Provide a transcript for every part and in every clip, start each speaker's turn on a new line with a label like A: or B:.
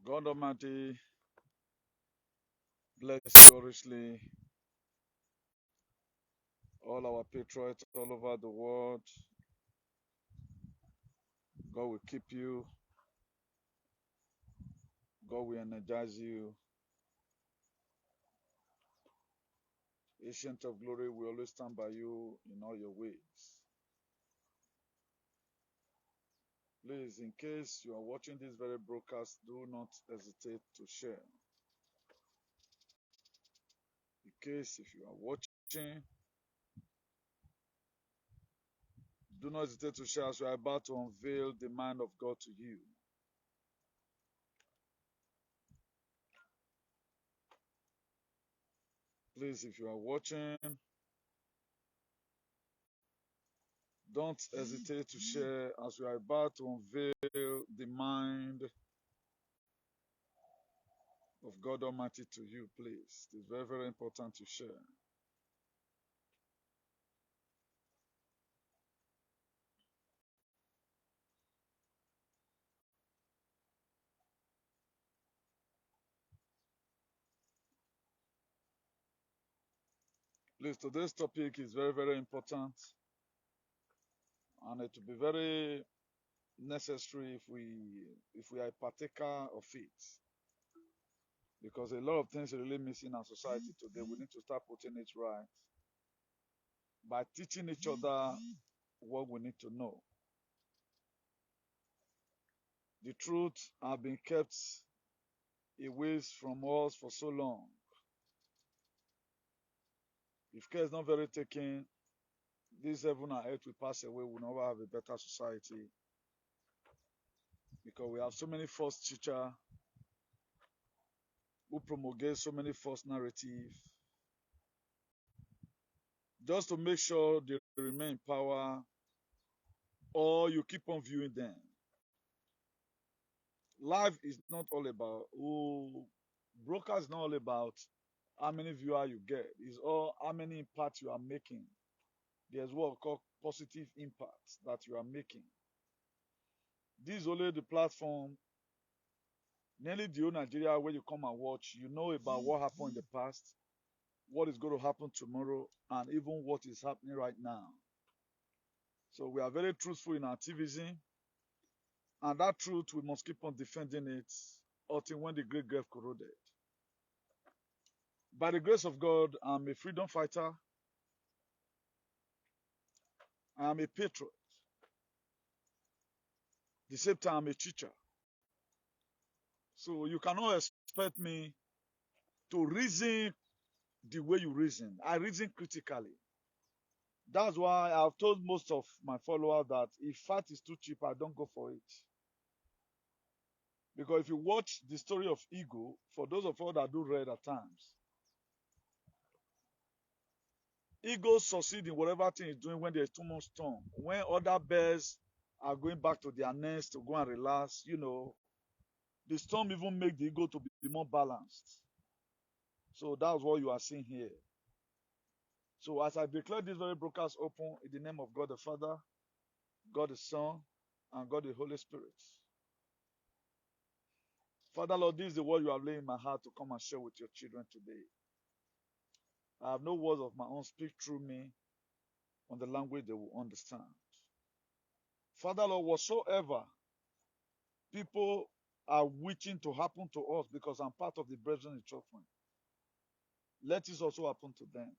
A: God Almighty bless you richly, all our patriots all over the world. God will keep you. God will energize you. Ancient of glory will always stand by you in all your ways. Please, in case you are watching this very broadcast, do not hesitate to share. In case if you are watching, do not hesitate to share as we are about to unveil the mind of God to you. Please, if you are watching, don't hesitate to share as we are about to unveil the mind of God Almighty to you, please. It's very, very important to share. Please, today's topic is very, very important, and it will be very necessary if we are a partaker of it, because a lot of things are really missing in our society today. We need to start putting it right by teaching each other what we need to know. The truth has been kept away from us for so long. If care is not very taken, this heaven and earth will pass away. We'll never have a better society, because we have so many false teachers who promulgate so many false narratives just to make sure they remain in power, or you keep on viewing them. Life is not all about brokers, not all about how many viewers you get. It's all how many impact you are making. There's what we call positive impact that you are making. This is only the platform, nearly the whole Nigeria, where you come and watch. You know about what happened in the past, what is going to happen tomorrow, and even what is happening right now. So we are very truthful in our activism, and that truth we must keep on defending it until when the great grave corroded. By the grace of God, I'm a freedom fighter. I am a patriot. At the same time, I'm a teacher. So you cannot expect me to reason the way you reason. I reason critically. That's why I've told most of my followers that if fat is too cheap, I don't go for it. Because if you watch the story of ego, for those of us that do read at times, ego succeeds in whatever thing it's doing when there's too much storm. When other bears are going back to their nest to go and relax, the storm even makes the ego to be more balanced. So that's what you are seeing here. So as I declare this very broadcast open in the name of God the Father, God the Son, and God the Holy Spirit. Father Lord, this is the word you have laid in my heart to come and share with your children today. I have no words of my own. Speak through me on the language they will understand. Father Lord, whatsoever people are wishing to happen to us, because I'm part of the brethren in church, let this also happen to them.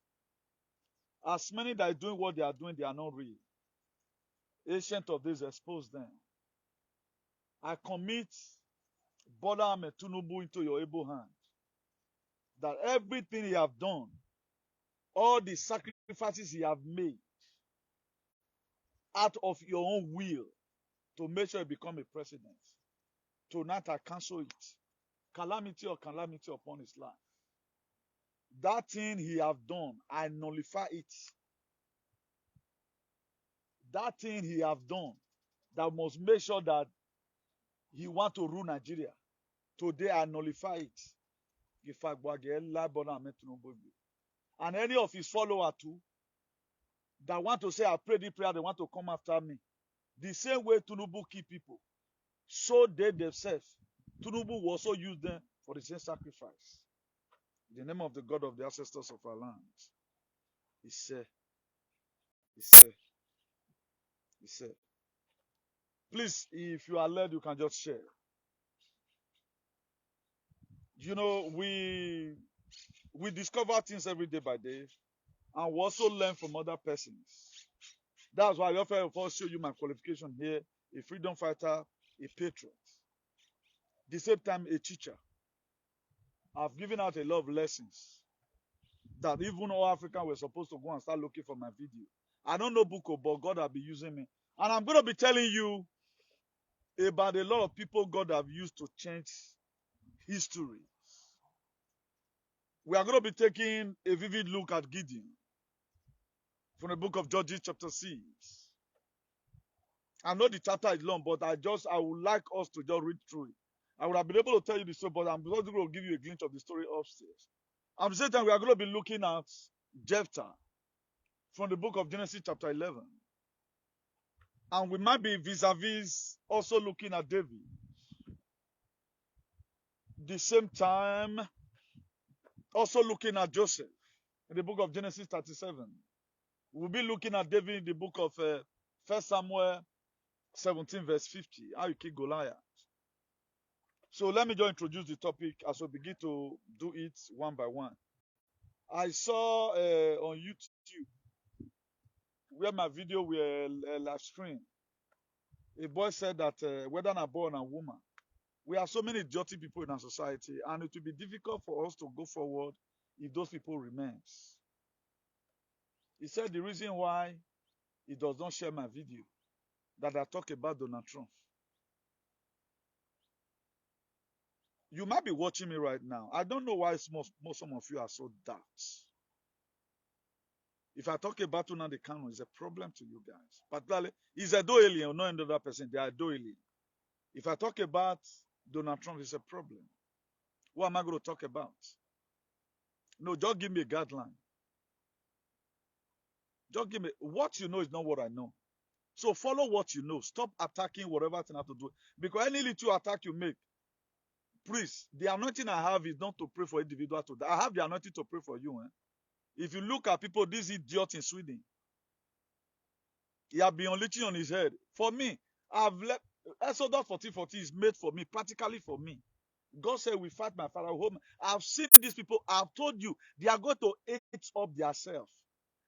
A: As many that are doing what they are doing, they are not real. Ancient of days, expose them. I commit Bola Ahmed Tinubu into your able hand, that everything he have done, all the sacrifices he have made out of your own will to make sure he become a president, tonight I cancel it. Calamity or calamity upon his life. That thing he have done, I nullify it. That thing he have done, that must make sure that he want to rule Nigeria. Today I nullify it. And any of his followers too, that want to say, I pray this prayer, they want to come after me. The same way Tinubu keep people, so they themselves, Tinubu will also use them for the same sacrifice. In the name of the God of the ancestors of our land. He said, please, if you are led, you can just share. You know, we discover things every day by day, and we also learn from other persons. That's why I often show you my qualification here: a freedom fighter, a patriot, the same time a teacher. I've given out a lot of lessons that even all Africans were supposed to go and start looking for my video. I don't know Buko, but God has been using me. And I'm going to be telling you about a lot of people God have used to change history. We are going to be taking a vivid look at Gideon from the book of Judges chapter 6. I know the chapter is long, but I would like us to just read through it. I would have been able to tell you the story, but I'm just going to give you a glimpse of the story upstairs. At the same time, we are going to be looking at Jephthah from the book of Genesis chapter 11. And we might be vis-a-vis also looking at David. The same time, also looking at Joseph in the book of Genesis 37. We'll be looking at David in the book of 1 Samuel 17 verse 50. How you kill Goliath. So let me just introduce the topic as we begin to do it one by one. I saw on YouTube where my video were live stream. A boy said that whether a boy or a woman, we have so many idiotic people in our society, and it will be difficult for us to go forward if those people remains. He said the reason why he does not share my video, that I talk about Donald Trump. You might be watching me right now. I don't know why some of you are so dark. If I talk about Nnamdi Kanu, it's a problem to you guys. Particularly, he's a do alien, not another person. They are do alien. If I talk about Donald Trump, it's a problem. What am I going to talk about? No, just give me a guideline. Just give me, what you know is not what I know. So follow what you know. Stop attacking whatever thing I have to do. Because any little attack you make, please, the anointing I have is not to pray for individuals to die. I have the anointing to pray for you. If you look at people, this idiot in Sweden, he has been unleashing on his head. For me, I've left. Exodus 14:14 is made for me, practically for me. God said, we fight my father home. I've seen these people. I've told you, they are going to eat up themselves.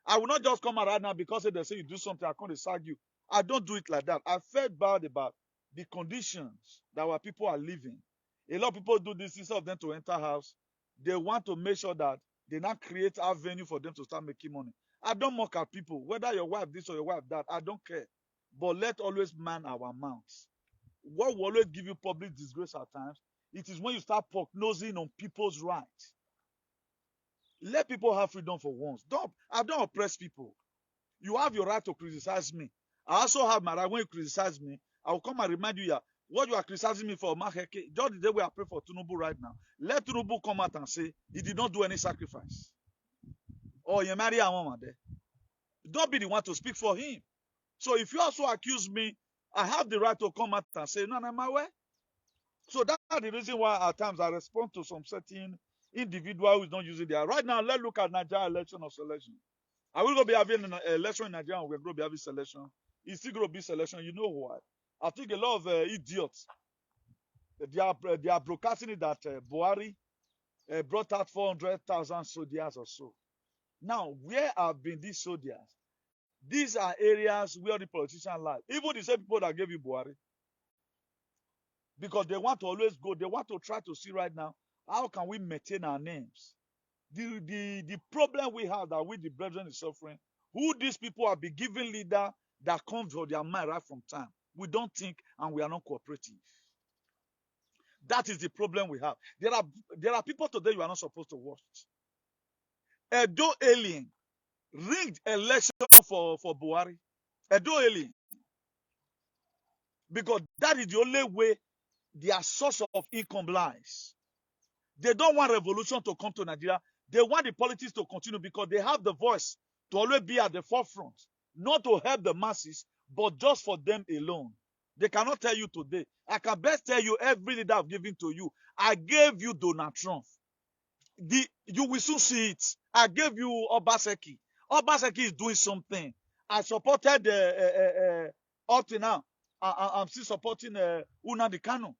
A: I will not just come out right now because they say you do something, I can't sag you. I don't do it like that. I felt bad about the conditions that our people are living. A lot of people do this instead of them to enter house. They want to make sure that they now create a venue for them to start making money. I don't mock at people, whether your wife this or your wife that, I don't care. But let always man our mouths. What will always give you public disgrace at times, it is when you start prognosing on people's rights. Let people have freedom for once. I don't oppress people. You have your right to criticize me. I also have my right. When you criticize me, I will come and remind you, what you are criticizing me for, just the day we are praying for Tinubu right now. Let Tinubu come out and say he did not do any sacrifice. Or you marry a woman there. Don't be the one to speak for him. So if you also accuse me, I have the right to come out and say, no, my way. So that's the reason why at times I respond to some certain individual who is not using their right now. Let's look at Naija election or selection. Are we going to be having an election in Nigeria and we're going to be having selection? It's still going to be selection. You know why? I think a lot of idiots, they are broadcasting it that Buhari brought out 400,000 soldiers or so. Now, where have been these soldiers? These are areas where the politicians lie. Even the same people that gave you Buhari. Because they want to always go. They want to try to see right now, how can we maintain our names? The problem we have that with the brethren is suffering, who these people have been given leader that comes for their mind right from time. We don't think and we are not cooperative. That is the problem we have. There are people today you are not supposed to watch. Edo alien rigged election for Buhari. Edo alien. Because that is the only way their source of income lies. They don't want revolution to come to Nigeria. They want the politics to continue because they have the voice to always be at the forefront, not to help the masses, but just for them alone. They cannot tell you today. I can best tell you every leader I've given to you. I gave you Donald Trump. You will soon see it. I gave you Obaseki. Obaseki is doing something. I supported up to now. I'm still supporting Nnamdi Kanu.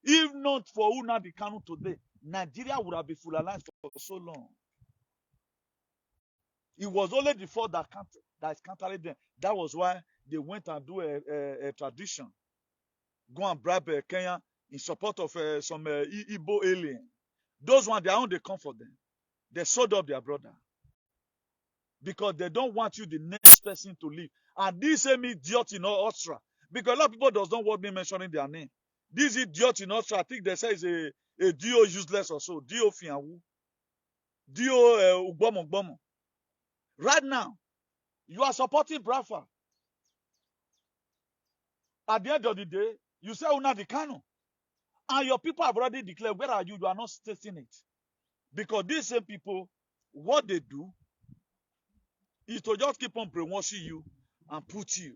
A: If not for Nnamdi Kanu today, Nigeria would have been full-aligned for so long. It was only the fault that is countering them. That was why they went and do a tradition. Go and bribe Kenya in support of some Igbo alien. Those ones, they are on the come for them. They sold up their brother. Because they don't want you, the next person, to leave. And this same idiot in Austria, because a lot of people does not want me mentioning their name. This idiot in Austria, I think they say is a Dio useless or so. Dio Fianwu. Dio Ugbomo. Right now, you are supporting Brafa. At the end of the day, you say Nnamdi Kanu. And your people have already declared, where are you? You are not stating it. Because these same people, what they do is to just keep on brainwashing you and put you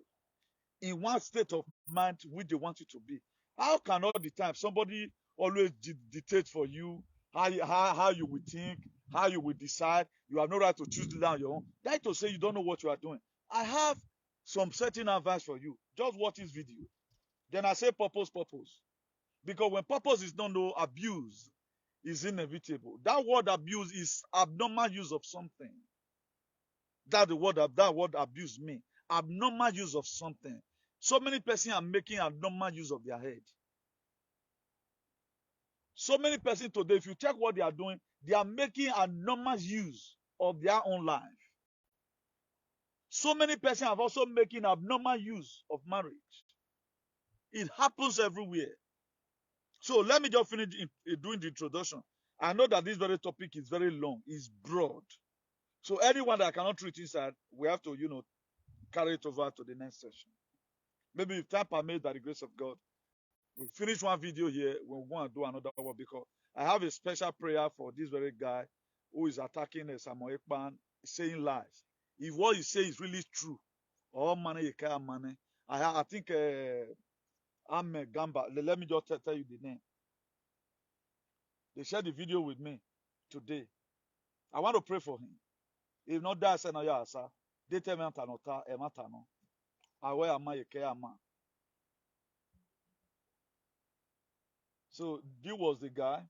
A: in one state of mind which they want you to be. How can all the time somebody always dictate for you how you will think, how you will decide? You have no right to choose it on your own. That to say you don't know what you are doing. I have some certain advice for you. Just watch this video. Then I say purpose. Because when purpose is not no abuse is inevitable. That word abuse is abnormal use of something. That word abuse means abnormal use of something. So many persons are making abnormal use of their head. So many persons today, if you check what they are doing, they are making abnormal use of their own life. So many persons are also making abnormal use of marriage. It happens everywhere. So let me just finish doing the introduction. I know that this very topic is very long, it's broad. So anyone that cannot treat inside, we have to, carry it over to the next session. Maybe if time permits, by the grace of God, we finish one video here, we'll go and do another one, because I have a special prayer for this very guy who is attacking Samuel Ekpan, saying lies. If what he says is really true, all money, money. I think I'm Gamba. Let me just tell you the name. They shared the video with me today. I want to pray for him. If not that, I say no, yeah, sir. They tell me antanota, ematano. Awe ama yeke ama. So this was the guy.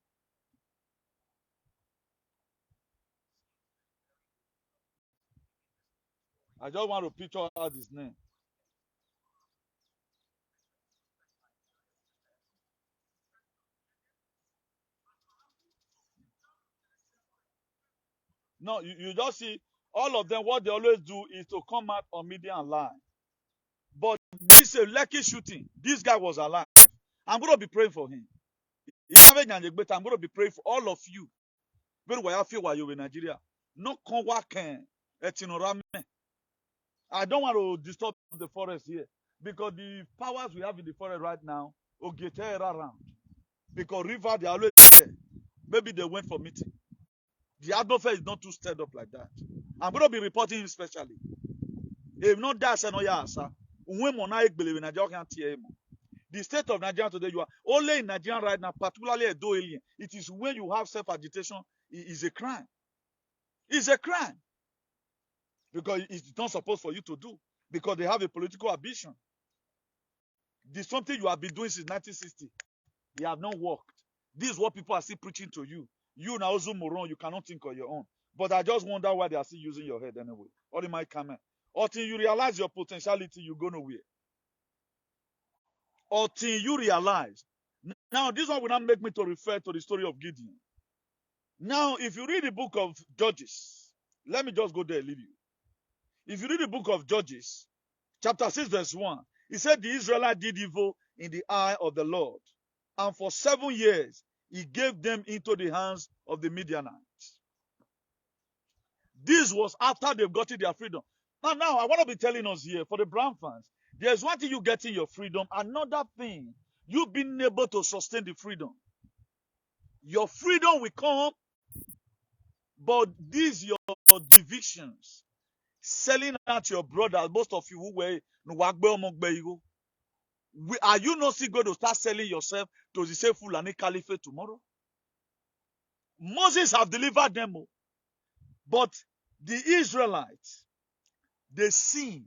A: I just want to picture out his name. No, you just see all of them. What they always do is to come out on media and lie. But this Lekki shooting, this guy was alive. I'm going to be praying for him. I'm going to be praying for all of you. I feel while you're in Nigeria. No I don't want to disturb the forest here, because the powers we have in the forest right now will get around. Because river, they are always there. Maybe they went for meeting. The atmosphere is not too stirred up like that. I'm going to be reporting especially. If not that, say no, yeah, sir. The state of Nigeria today, you are only in Nigeria right now, particularly a do alien. It is when you have self-agitation, it is a crime. It's a crime. Because it's not supposed for you to do. Because they have a political ambition. This is something you have been doing since 1960. They have not worked. This is what people are still preaching to you. You now, moron, you cannot think on your own. But I just wonder why they are still using your head anyway. Or in my comment. Until you realize your potentiality, you go nowhere. Until you realize. Now, this one will not make me to refer to the story of Gideon. Now, if you read the book of Judges, let me just go there and leave you. If you read the book of Judges, chapter 6, verse 1, it said the Israelites did evil in the eye of the Lord. And for 7 years, he gave them into the hands of the Midianites. This was after they've gotten their freedom. Now, I want to be telling us here, for the Brown fans, there's one thing you getting your freedom, another thing, you being able to sustain the freedom. Your freedom will come, but these your divisions, selling out your brothers, most of you who were, Are you not still going to start selling yourself to the same Fulani Caliphate tomorrow? Moses have delivered them, but the Israelites, they sin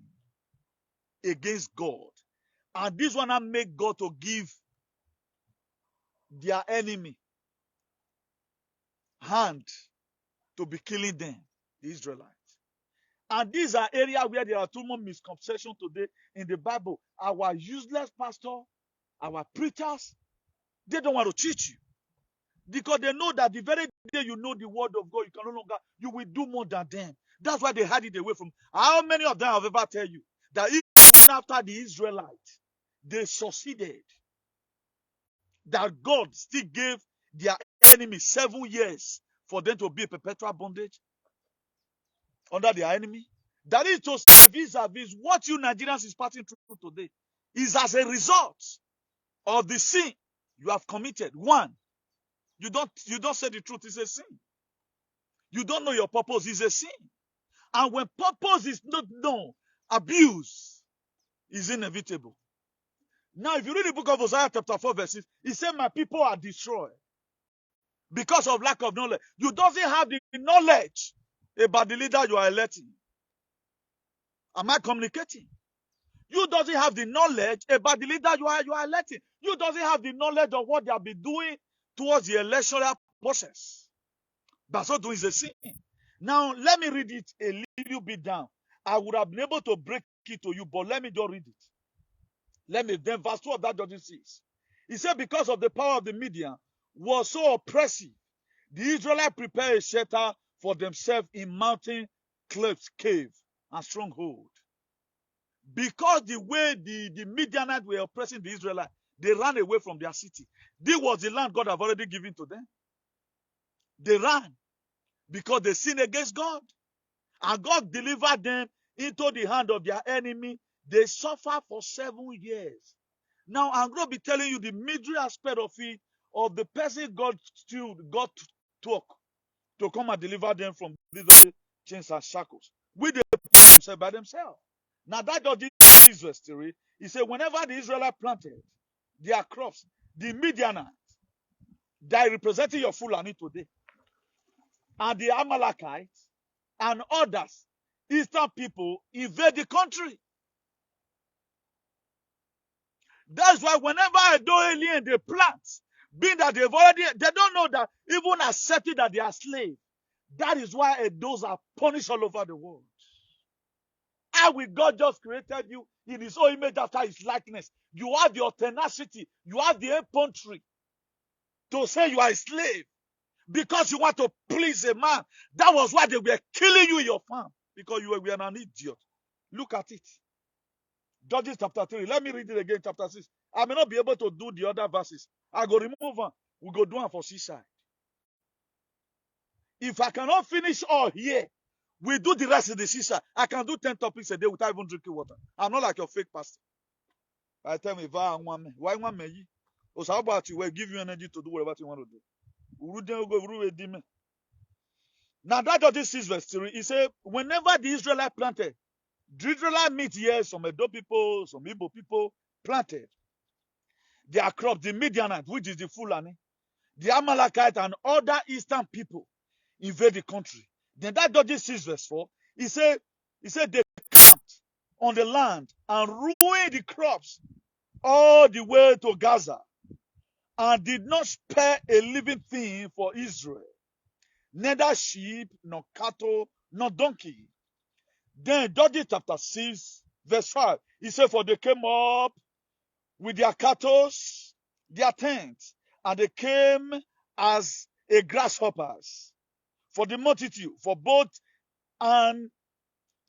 A: against God. And this one make God to give their enemy hand to be killing them, the Israelites. And these are areas where there are too much misconception today in the Bible. Our useless pastor, our preachers, they don't want to teach you. Because they know that the very day you know the word of God, you can no longer, you will do more than them. That's why they hide it away from. How many of them have ever tell you that even after the Israelites, they succeeded, that God still gave their enemy 7 years for them to be a perpetual bondage under their enemy? That is to say, vis-a-vis what you Nigerians is passing through today is as a result of the sin you have committed. One, you don't say the truth, it's a sin. You don't know your purpose, it's a sin. And when purpose is not known, abuse is inevitable. Now, if you read the book of Hosea chapter 4 verses, it says, my people are destroyed because of lack of knowledge. You doesn't have the knowledge about the leader you are electing. Am I communicating? You doesn't have the knowledge about the leader you are electing. You doesn't have the knowledge of what they have been doing towards the electoral process. But so doing is a sin. Now, let me read it a little bit down. I would have been able to break it to you, but let me just read it. Then verse 2 of that Judges 6. He said, because of the power of the Midian was so oppressive, the Israelites prepared a shelter for themselves in mountain, cliffs, cave, and stronghold. Because the way the Midianites were oppressing the Israelites, they ran away from their city. This was the land God had already given to them. They ran because they sinned against God. And God delivered them into the hand of their enemy. They suffered for 7 years. Now, I'm going to be telling you the military aspect of it, of the person God took to come and deliver them from these chains and shackles. We they put themselves by themselves. Now, that Judges verse 3, he said, whenever the Israelites planted their crops, the Midianites, that representing your Fulani today, and the Amalekites, and others, Eastern people, invade the country. That's why whenever I do alien, they plant, being that they don't know that even accepting that they are slaves. That is why those are punished all over the world. How will God just created you in his own image after his likeness? You have the tenacity, you have the effrontery to say you are a slave because you want to please a man. That was why they were killing you in your farm, because you were an idiot. Look at it. Judges chapter 3. Let me read it again, chapter 6. I may not be able to do the other verses. I go remove one. We go do one for seaside. If I cannot finish all here, we do the rest of the seaside. I can do 10 topics a day without even drinking water. I'm not like your fake pastor. I tell me, why one me? Or how about you? Will give you energy to do whatever you want to do. Now that Judges 6 verse 3, he said, whenever the Israelites planted, the Israelites meet here, some Edo people, some Igbo people planted their crop, the Midianites, which is the Fulani, the Amalekite, and other eastern people invade the country. Then that Judges 6 verse 4, he said they camped on the land and ruined the crops all the way to Gaza and did not spare a living thing for Israel, neither sheep, nor cattle, nor donkey. Then Judges chapter 6 verse 5, he said, for they came up with their cattle, their tents, and they came as a grasshoppers for the multitude, for both and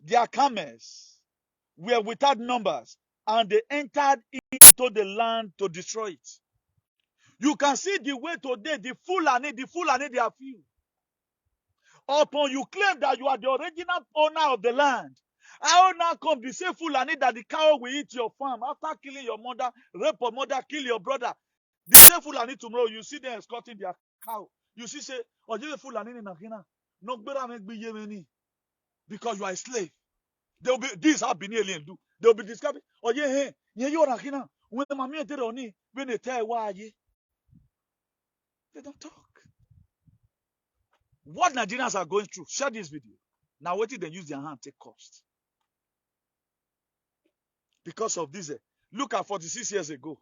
A: their camels were without numbers, and they entered into the land to destroy it. You can see the way today, the Fulani, they are few. Upon you claim that you are the original owner of the land, how now come the same Fulani that the cow will eat your farm after killing your mother, rape your mother, kill your brother? The same Fulani tomorrow, you see them escorting their cow. You see, say, oh, the Fulani in Nakina, no better make be Yemeni because you are a slave. They will be, this how Bini alien do. They will be discovered. Oh, yeah, you're Nakina. When the mammy did only, when they tell why they don't talk. What Nigerians are going through, share this video. Now wait till they use their hand take cost. Because of this, look at 46 years ago.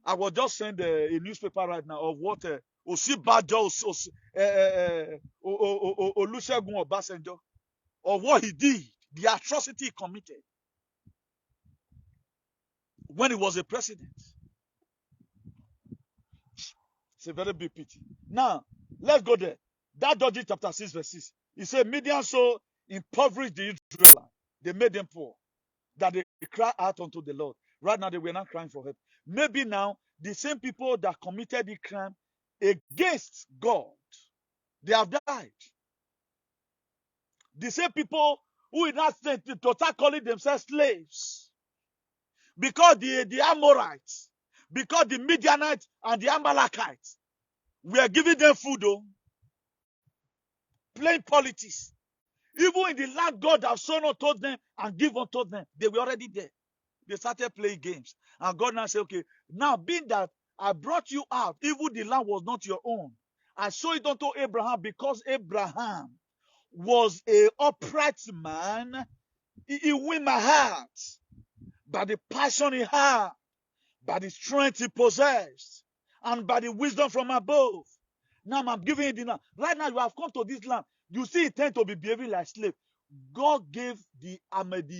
A: I was just send a newspaper right now of what Osibajo Olusegun Obasanjo, of what he did, the atrocity he committed when he was a president. It's a very big pity. Now, let's go there. That Judges chapter 6 verse 6. He said, Midian so impoverished the Israelites. They made them poor, that they cry out unto the Lord. Right now, they were not crying for help. Maybe now, the same people that committed the crime against God, they have died. The same people who is not sent to start calling themselves slaves. Because the Amorites, because the Midianites and the Amalekites, we are giving them food, playing politics. Even in the land God has sown unto them and given unto them, they were already there. They started playing games. And God now said, okay, now being that I brought you out, even the land was not your own. I showed it unto Abraham because Abraham was an upright man. He win my heart by the passion he had, by the strength he possessed, and by the wisdom from above. Now I'm giving you the land. Right now you have come to this land. You see it tend to be behaving like slave. God gave the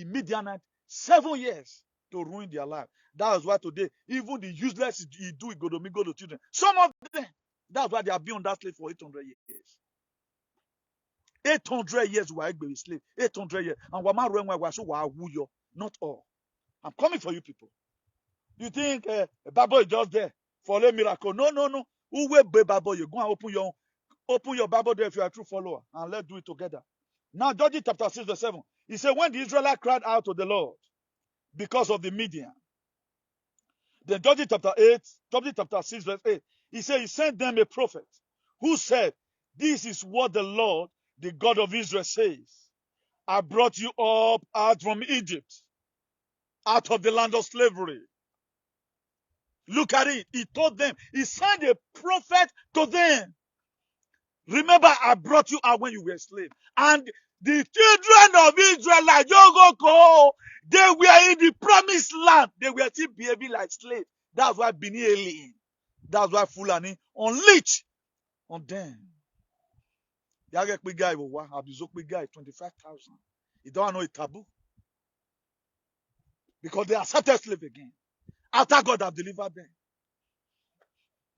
A: Midianites 7 years to ruin their life. That is why today, even the useless he do, go to children. Some of them, that's why they have been on that slave for 800 years. 800 years we are slave. 800 years. And not all. I'm coming for you people. You think Bible is just there for a miracle? No. Who will be Bible? You go and open your Bible there if you are a true follower, and let's do it together. Now, Judges chapter 6 verse 7. He said, when the Israelites cried out to the Lord because of the Midian. Then Judges chapter 6 verse 8. He said, he sent them a prophet who said, this is what the Lord, the God of Israel says. I brought you up out from Egypt, out of the land of slavery. Look at it. He told them, he sent a prophet to them. Remember, I brought you out when you were slaves. And the children of Israel, like Yogoko, they were in the promised land. They were still behaving like slaves. That's why Bini alien. That's why Fulani unleashed on them. Yagek guy will Abizok guy 25,000. You don't know a taboo. Because they accepted slave again. After God have delivered them.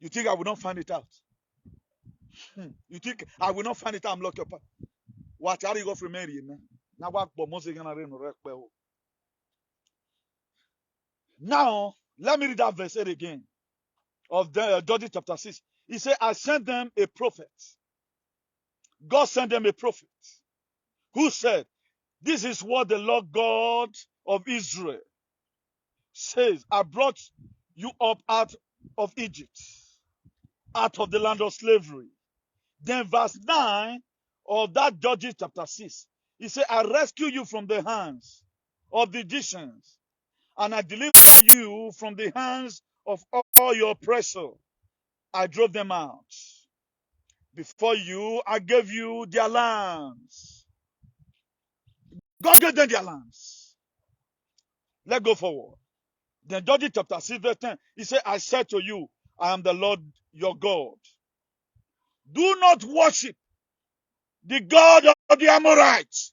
A: You think I will not find it out? You think I will not find it out? I'm locked up. What are you going to marry? Now, let me read that verse 8 again of Judges chapter 6. He said, I sent them a prophet. God sent them a prophet who said, this is what the Lord God of Israel says. I brought you up out of Egypt, out of the land of slavery. Then verse 9 of that Judges chapter 6, he said, I rescue you from the hands of the Egyptians, and I deliver you from the hands of all your oppressors. I drove them out. Before you, I gave you their lands. God gave them their lands. Let's go forward. Then Judges chapter 6 verse 10, he said, I said to you, I am the Lord your God. Do not worship the God of the Amorites.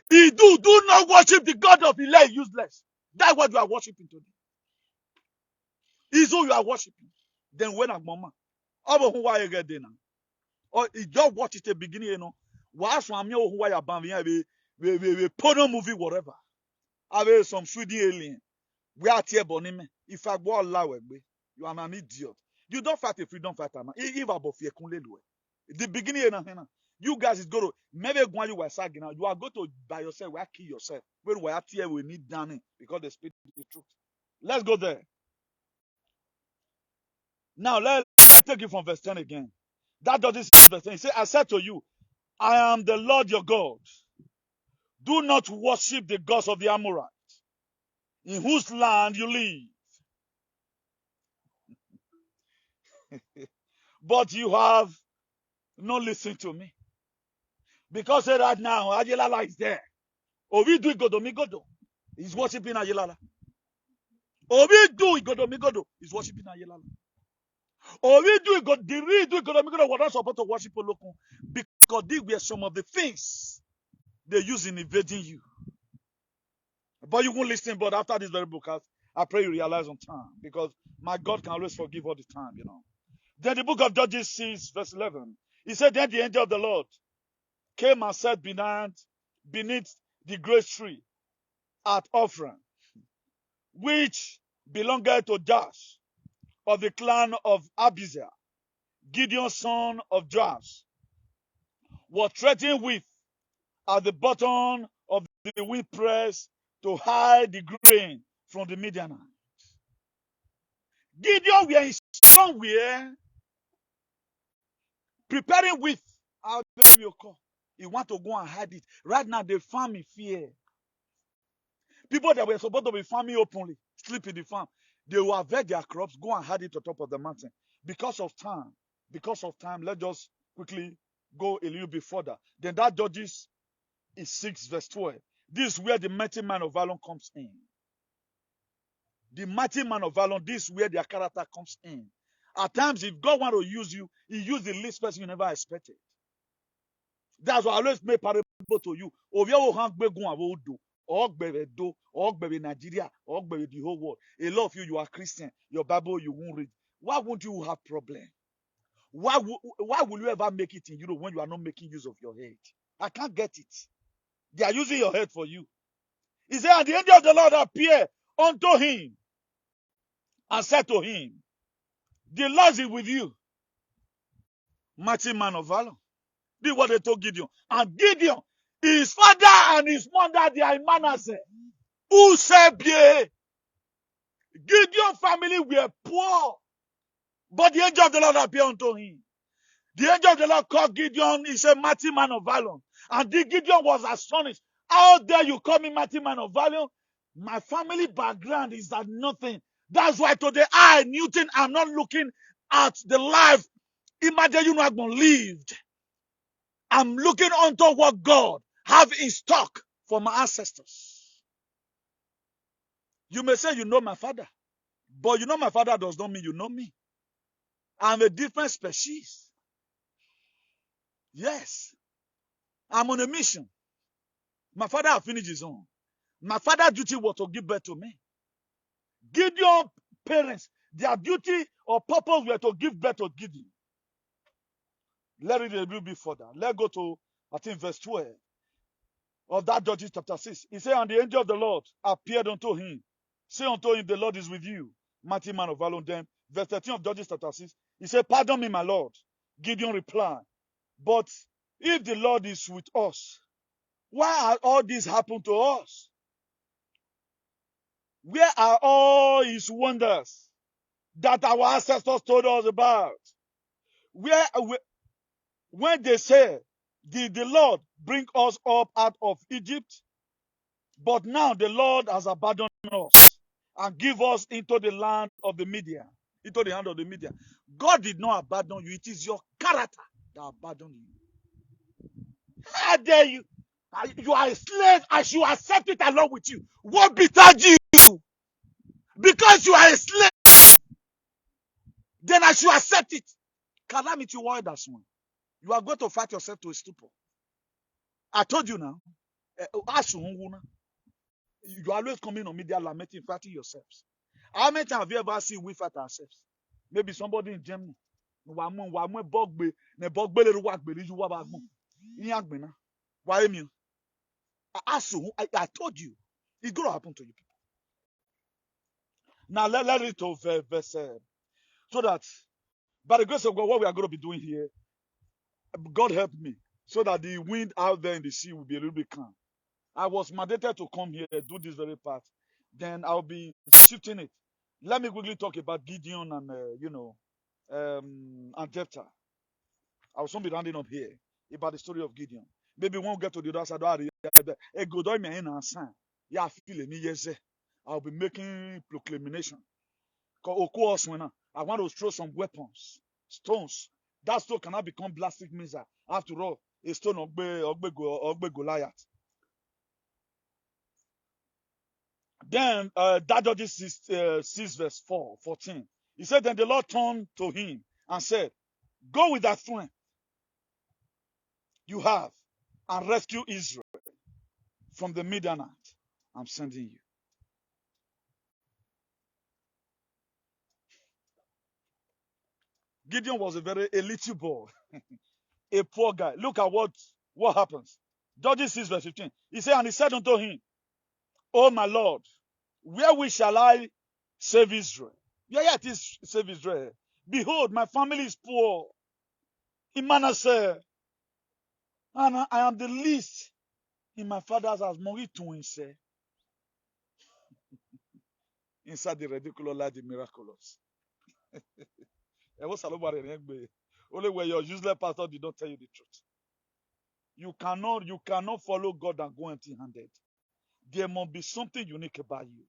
A: Do not worship the God of Eli, useless. That's what you are worshiping today. Is who you are worshiping. Then when I'm mama, who are you getting now? Or you just watch it at the beginning, you know. Watch from me who are you we porno movie, whatever. I have some Swedish alien. We are here, Bonnie. If I go allow you are an idiot. You don't fight a freedom fighter, man. If about fear, the beginning, you guys is going to maybe go you were sagging. You are going to by yourself, where kill yourself. When we are here, we need Danny because they speak the truth. Let's go there. Now let's take it from verse 10 again. That doesn't say verse 10. He said, I said to you, I am the Lord your God. Do not worship the gods of the Amorites, in whose land you live. But you have not listened to me. Because right now, Ayelala is there. Obi do Igodo. He's worshiping Ayelala. Obi do Igodo. He's worshiping Ayelala. Obi do Igodo. The real do Igodo was not supposed to worship Olokun. Because these were some of the things they use in invading you. But you won't listen. But after this very broadcast, I pray you realize on time. Because my God can always forgive all the time, you know. Then the book of Judges 6, verse 11. He said, then the angel of the Lord came and sat beneath the great tree at Ophrah, which belonged to Joash of the clan of Abiezer. Gideon, son of Joash, was threatened with at the bottom of the winepress to hide the grain from the Midianites. Gideon were somewhere preparing with how you call. He want to go and hide it. Right now, they farm in fear. People that were supposed to be farming openly, sleep in the farm. They will harvest their crops, go and hide it on top of the mountain. Because of time, let's just quickly go a little bit further. Then that Judges is 6 verse 12. This is where the mighty man of valor comes in. The mighty man of valor, this is where their character comes in. At times, if God want to use you, he used the least person you never expected. That's why I always make parable to you. Nigeria, the whole world. A lot of you are Christian. Your Bible, you won't read. Why won't you have problem? Why will you ever make it in Europe when you are not making use of your head? I can't get it. They are using your head for you. He said, and the angel of the Lord appeared unto him and said to him, the Lord is with you, mighty man of valor. This is what they told Gideon. And Gideon, his father and his mother, they are in Manasseh. Who said, Gideon family were poor. But the angel of the Lord appeared unto him. The angel of the Lord called Gideon, he said, mighty man of valor. And Gideon was astonished. How dare you call me mighty man of valor? My family background is that nothing. That's why today I, Newton, I'm not looking at the life Imagine you not lived. I'm looking unto what God have in stock for my ancestors. You may say you know my father, but you know my father does not mean you know me. I'm a different species. Yes. I'm on a mission. My father has finished his own. My father's duty was to give birth to me. Gideon's parents, their duty or purpose were to give birth to Gideon. Let it read a little bit further. Let's go to, I think, verse 12 of that Judges chapter 6. He said, and the angel of the Lord appeared unto him. Say unto him, the Lord is with you, mighty man of valor. Then, verse 13 of Judges chapter 6, he said, pardon me, my Lord. Gideon replied, but if the Lord is with us, why are all this happened to us? Where are all his wonders that our ancestors told us about? When they say, did the Lord bring us up out of Egypt? But now the Lord has abandoned us and give us into the land of the Midian, into the hand of the Midian. God did not abandon you. It is your character that abandoned you. How dare you? You are a slave. I should accept it along with you. What bettered you? Because you are a slave, then I should accept it. Calamity why that's one. You are going to fight yourself to a stupor. I told you now. You are always coming on media lamenting, fighting yourselves. How many times have you ever seen we fight ourselves? Maybe somebody in Germany. Why I told you. It's going to happen to you people. Now let it to verse so that by the grace of God, what we are going to be doing here, God help me, so that the wind out there in the sea will be a little bit calm. I was mandated to come here, do this very part. Then I'll be shifting it. Let me quickly talk about Gideon and, and Jephthah. I will soon be rounding up here about the story of Gideon. Maybe we won't get to the other side. I'll be making proclamation. I want to throw some weapons, stones. That stone cannot become blasting missile. After all, a stone of Goliath. Then that Judges 6 verse 14. He said, then the Lord turned to him and said, go with that strength you have and rescue Israel from the Midianites. I'm sending you. Gideon was a little boy, a poor guy. Look at what happens. Judges 6 verse 15. He said, and he said unto him, oh my Lord, wherewith shall I save Israel? Yeah, it is save Israel. Behold, my family is poor in Manasseh, and I am the least in my father's house. Mori twins inside the ridiculous like the miraculous. Only when your useless pastor did not tell you the truth. You cannot follow God and go empty-handed. There must be something unique about you.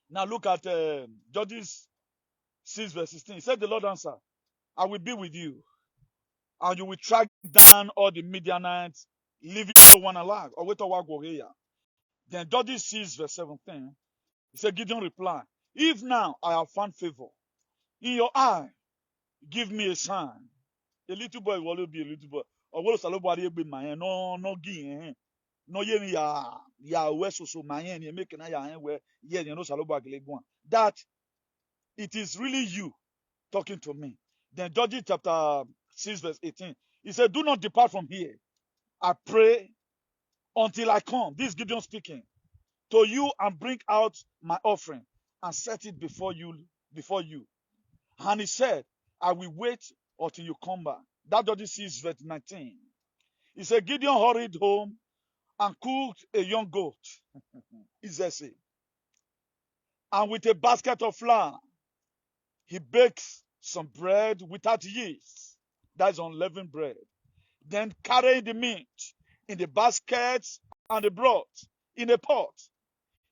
A: Now look at Judges 6 verse 16. He said, the Lord answered, I will be with you, and you will track down all the Midianites, leaving no one alive. Then Judges 6 verse 17. He said, Gideon replied, if now I have found favor in your eye, give me a sign. A little boy will always be a little boy. Or what is a little boy be my no give no ye ya west so my hand you make na where yeah you know salobo that it is really you talking to me. Then Judges chapter 6 verse 18. He said, do not depart from here, I pray, until I come. This is Gideon speaking to you, and bring out my offering and set it before you. And he said, I will wait until you come back. That Judges 6 verse 19. He said, Gideon hurried home and cooked a young goat, Izese, and with a basket of flour, he baked some bread without yeast. That's unleavened bread. Then carrying the meat in the baskets and the broth in a pot,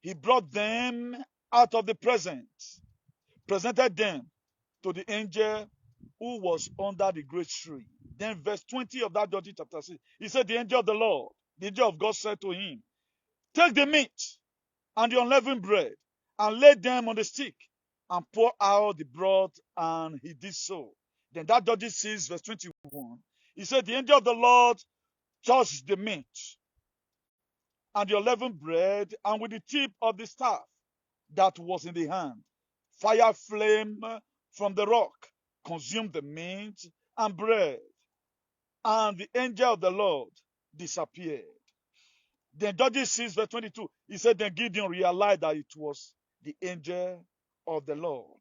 A: he brought them out of the presence, presented them to the angel who was under the great tree. Then verse 20 of that Judges chapter 6, he said, the angel of the Lord, the angel of God said to him, take the meat and the unleavened bread and lay them on the stick and pour out the broth, and he did so. Then that Judges 6 verse 21, he said, the angel of the Lord touched the meat and the unleavened bread, and with the tip of the staff that was in the hand, fire flame from the rock consumed the meat and bread, and the angel of the Lord disappeared. Then Judges 6 verse 22, he said, then Gideon realized that it was the angel of the Lord.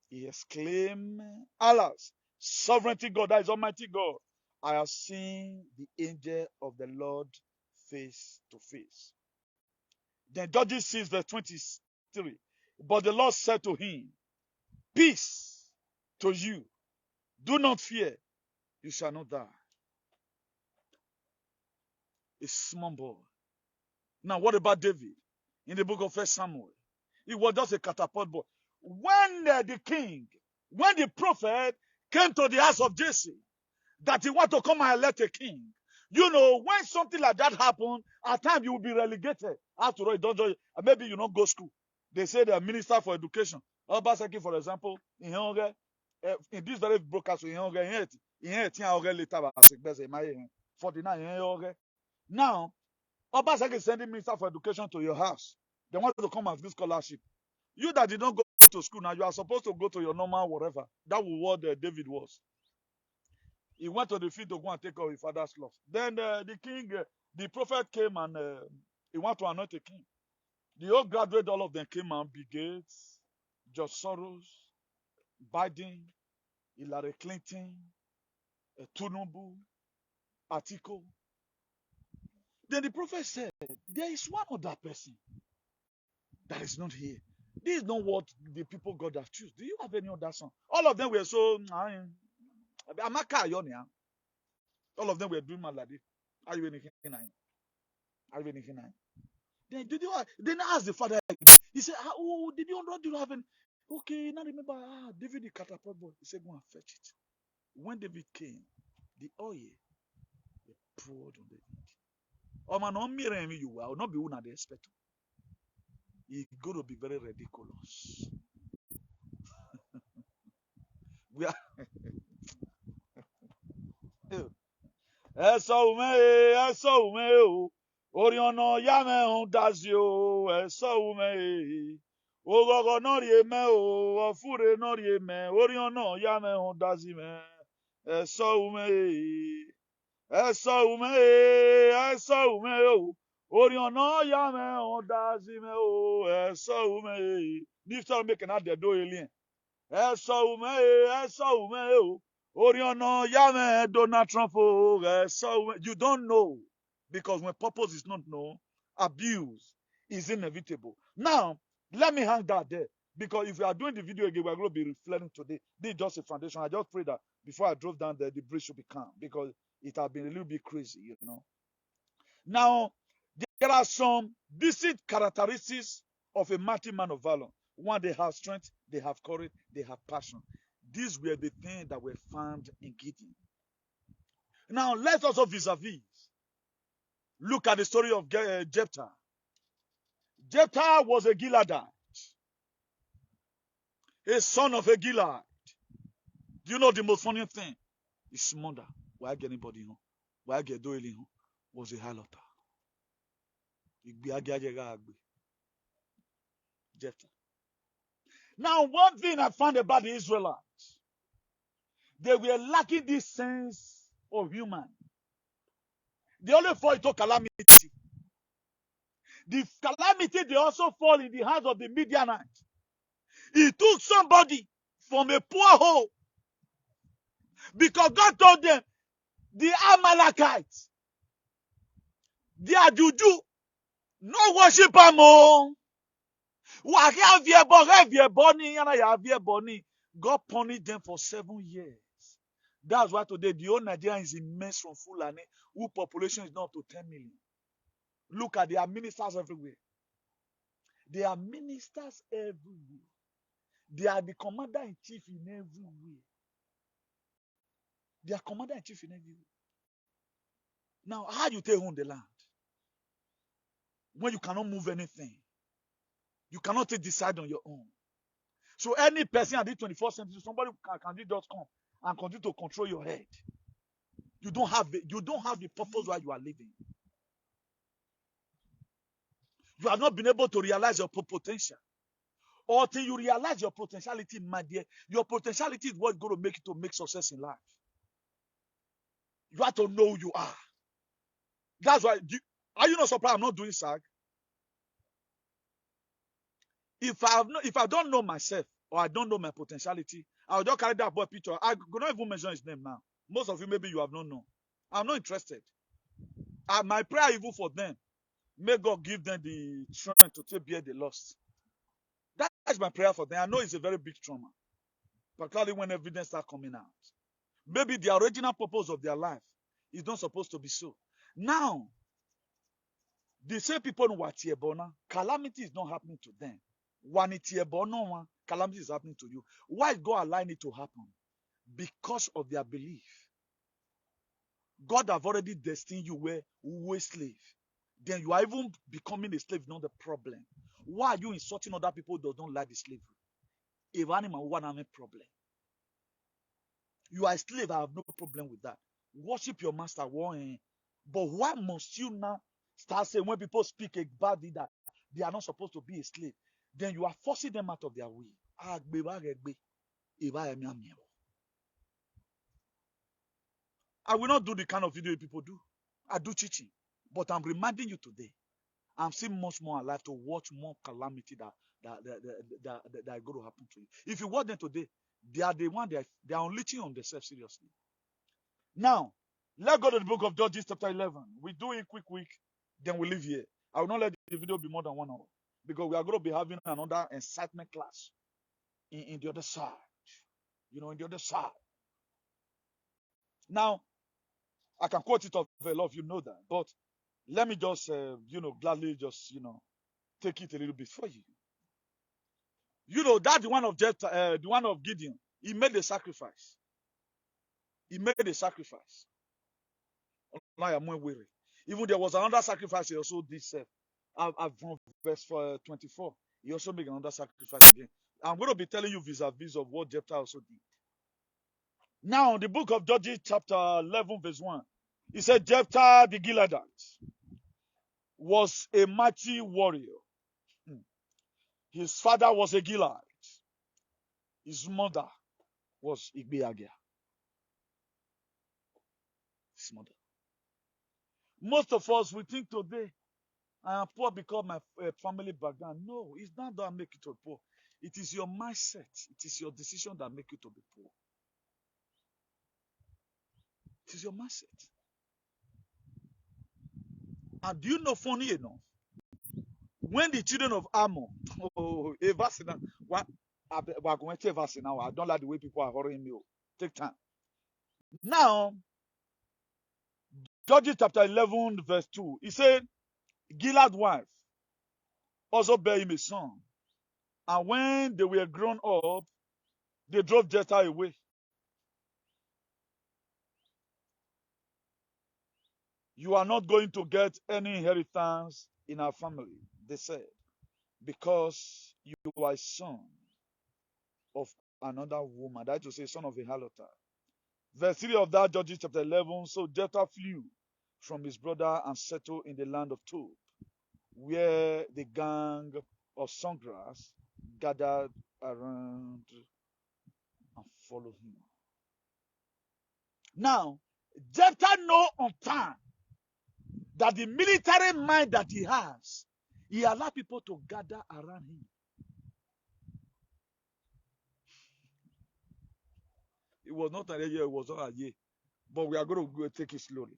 A: He exclaimed, alas, sovereignty God, that is Almighty God, I have seen the angel of the Lord face to face. Then Judges 6 verse 23, but the Lord said to him, peace to you, do not fear, you shall not die. A small boy. Now what about David? In the book of 1 Samuel, he was just a catapult boy. When the prophet came to the house of Jesse, that he want to come and elect a king, you know, when something like that happens, at times you will be relegated. After all, maybe you don't go school. They say the minister for education, Obaseki, for example, in this very broadcast, now, Obaseki is sending minister for education to your house. They want to come and give scholarship. You that did not go to school now, you are supposed to go to your normal whatever. That was what David was. He went to the field to go and take out his father's loss. Then the king, the prophet came and he wanted to anoint a king. The whole graduate, all of them came and Bill Gates, George Soros, Biden, Hillary Clinton, Tinubu, Atiku. Then the prophet said, there is one other person that is not here. This is not what the people God have chosen. Do you have any other son? All of them were so, all of them were doing man like this. Are you anything? Are you anything? Then ask the father. He said, "Oh, did you have any? Okay, now remember, David the catapult boy." He said, "Go and fetch it." When David came, the oil they poured on David. Oh man, not me and you will not be one of the expect. It's going to be very ridiculous. We are. Ẹ̀sọ́ ume o, orí ọ̀nà ya me ń dazi o, ẹ̀sọ́ ume ogọ́gọ́ náà rí eme o, ọ̀fúre náà rí eme, orí ọ̀nà ya me ń dazi me, ẹ̀sọ́ ume o, orí ọ̀nà ya me ń dazi me o, ẹ̀sọ́ ume. Nífẹ̀ẹ́ mi kàn á dẹ̀ dó alien. Ẹ̀sọ́ ume o. Oriono Yame Donald Trump. So you don't know, because when purpose is not known, abuse is inevitable. Now, let me hang that there, because if we are doing the video again, we are going to be reflecting today. This is just a foundation. I just pray that before I drove down there, the bridge should be calm, because it has been a little bit crazy, you know. Now, there are some basic characteristics of a mighty man of valor. One, they have strength, they have courage, they have passion. These were the things that were found in Gideon. Now, let's also vis-a-vis look at the story of Jephthah. Jephthah was a Gileadite, a son of a Gilead. Do you know the most funny thing? His mother, why get anybody home? Why get doing home? Was a harlot. Jephthah. Now, one thing I found about the Israelites, they were lacking this sense of human. They only fall into calamity. The calamity, they also fall in the hands of the Midianite. He took somebody from a poor hole, because God told them, the Amalekites, they are juju, no worship more. God punished them for 7 years. That's why today the whole Nigeria is immense from Fulani, whose population is not up to 10 million. Look at, their ministers everywhere. They are ministers everywhere. They are the commander-in-chief in everywhere. They are commander-in-chief in everywhere. Now, how do you take home the land? When you cannot move anything. You cannot decide on your own. So any person at the 21st century, somebody can just come and continue to control your head. You don't have the purpose why you are living. You have not been able to realize your potential. Until you realize your potentiality, my dear, your potentiality is what's going to make you to make success in life. You have to know who you are. That's why. Are you not surprised I'm not doing SAG? If I don't know myself, or I don't know my potentiality, I'll just carry that boy picture. I don't even mention his name now. Most of you, maybe you have not known. I'm not interested. My prayer even for them, may God give them the strength to take bear the loss. That's my prayer for them. I know it's a very big trauma, particularly when evidence starts coming out. Maybe the original purpose of their life is not supposed to be so. Now, the same people who are Tiebona, calamity is not happening to them. When Tiebona, calamity is happening to you. Why is God allowing it to happen? Because of their belief. God have already destined you where a slave. Then you are even becoming a slave, not the problem. Why are you insulting other people who don't like the slavery? If animal want a problem. You are a slave, I have no problem with that. Worship your master. But why must you now start saying when people speak about it that they are not supposed to be a slave? Then you are forcing them out of their way. I will not do the kind of video people do. I do teaching. But I'm reminding you today, I'm still much more alive to watch more calamity that are going to happen to you. If you watch them today, they are the one they are unleashing on themselves seriously. Now, let's go to the book of Judges chapter 11. We do it quick, then we leave here. I will not let the video be more than 1 hour, because we are going to be having another incitement class in the other side. In the other side. Now, I can quote it of a lot of you know that. But let me just, gladly just, take it a little bit for you. That's the one of Jephthah, the one of Gideon. He made a sacrifice. He made a sacrifice. Now I'm weary. Even there was another sacrifice he also did. From verse 24, he also made another sacrifice again. I'm going to be telling you vis-a-vis of what Jephthah also did. Now, the book of Judges, chapter 11, verse 1, he said, Jephthah the Gileadite was a mighty warrior. His father was a Gilead. His mother was Igbeagia. His mother. Most of us, we think today, I am poor because my family background. No, it's not that make you to poor. It is your mindset. It is your decision that make you to be poor. It is your mindset. And do you know, funny enough, when the children of Ammon, a verse now, what? We're going to a verse now. I don't like the way people are hurrying me. Take time. Now, Judges chapter 11, verse 2, he said, Gilead's wife also bare him a son. And when they were grown up, they drove Jephthah away. You are not going to get any inheritance in our family, they said, because you are a son of another woman. That is to say, son of a harlot. Verse 3 of that, Judges chapter 11, so Jephthah flew from his brother and settled in the land of Tob, where the gang of songsters gathered around and followed him. Now, Jephthah know on time that the military mind that he has, he allowed people to gather around him. It was not a year, it was not a year. But we are going to go take it slowly.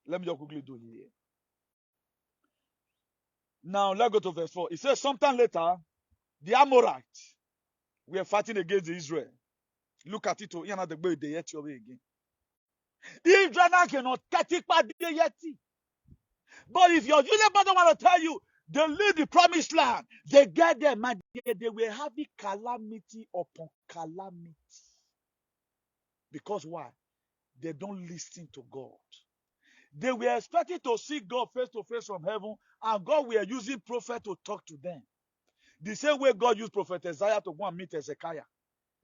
A: Let me just quickly do it here. Now, let's go to verse 4. It says, sometime later, the Amorites were fighting against Israel. Look at it. Again. Israel cannot catch it by the Yeti. But if your junior brother want to tell you, they leave the promised land, they get there, man, they will have the calamity upon calamity. Because why? They don't listen to God. They were expecting to see God face to face from heaven, and God were using prophet to talk to them. The same way God used prophet Isaiah to go and meet Ezekiah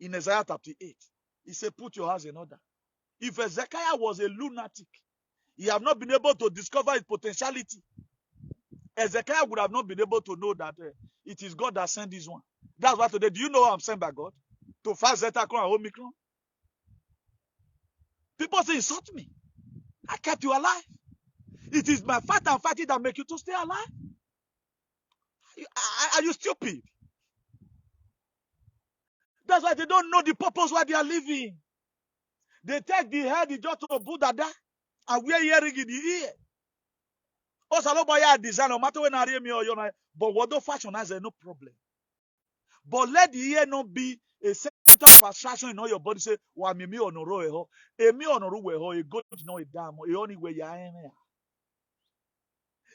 A: in Isaiah chapter 8. He said, put your house in order. If Ezekiah was a lunatic, he have not been able to discover his potentiality. Ezekiah would have not been able to know that it is God that sent this one. That's why today, do you know I'm sent by God? To fight Zeta and Omicron? People say, insult me. I kept you alive. It is my fight and fighting that make you to stay alive. Are you stupid? That's why they don't know the purpose why they are living. They take the head, the just to Buddha, and wear earring in the ear. Also, no design, no matter when I hear me or you know, but what do fashion has no problem. But let the ear not be a center of attraction in all your body. Say, "Wa me onoro eho, emi onoru weho, a goat no a dam, a only way ya eme."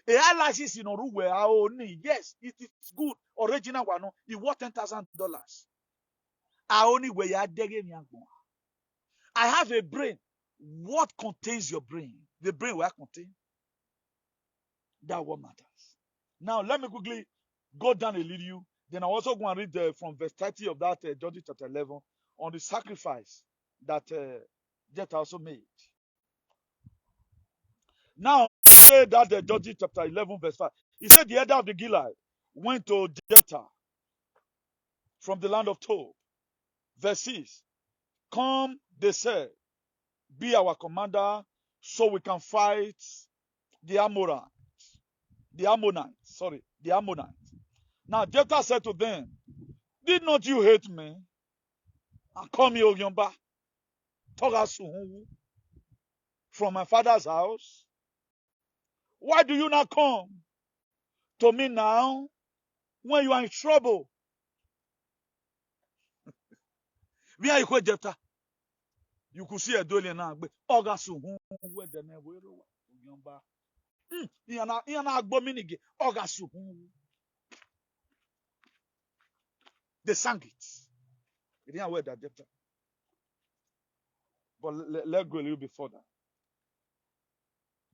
A: A eyelashes in oru we only. Yes, it is good. Original one, it worth $10,000. I only way ya dege mi agbo. I have a brain. What contains your brain? The brain will contain. That's what matters. Now, let me quickly go down a little. Then I also go and read from verse 30 of that Judges chapter 11 on the sacrifice that Jephthah also made. Now, say that Judges chapter 11 verse 5. He said the elder of the Gilead went to Jephthah from the land of Tob. Verse 6. Come, they said, be our commander so we can fight the Ammonites. The Ammonites. Now Jephthah said to them, did not you hate me? And call me Ogyomba, from my father's house? Why do you not come to me now when you are in trouble? Where are you, Jephthah? You could see a dolly now, but August where the name will remember. August. They sang it. They didn't wear that Jephthah. But let's go a little bit further.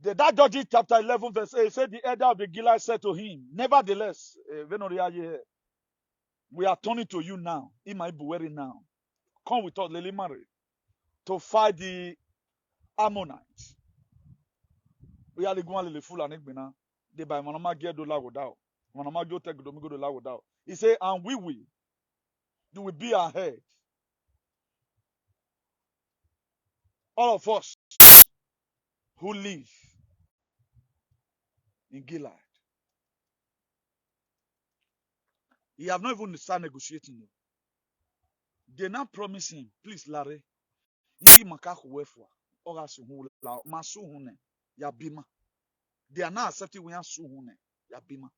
A: That Judges chapter 11 verse 8 said the elder of the Gilead said to him, nevertheless, we are turning to you now. It might be wearing now. Come with us, Lily Mary, to fight the Ammonites. We are going to full and now. They by Manama get dollar without. Manama go take Domingo dollar without. He said, and we will. You will be ahead. All of us who live in Gilead. He have not even started negotiating. They now promise him, please, Larry, they are not accepting we are Yabima.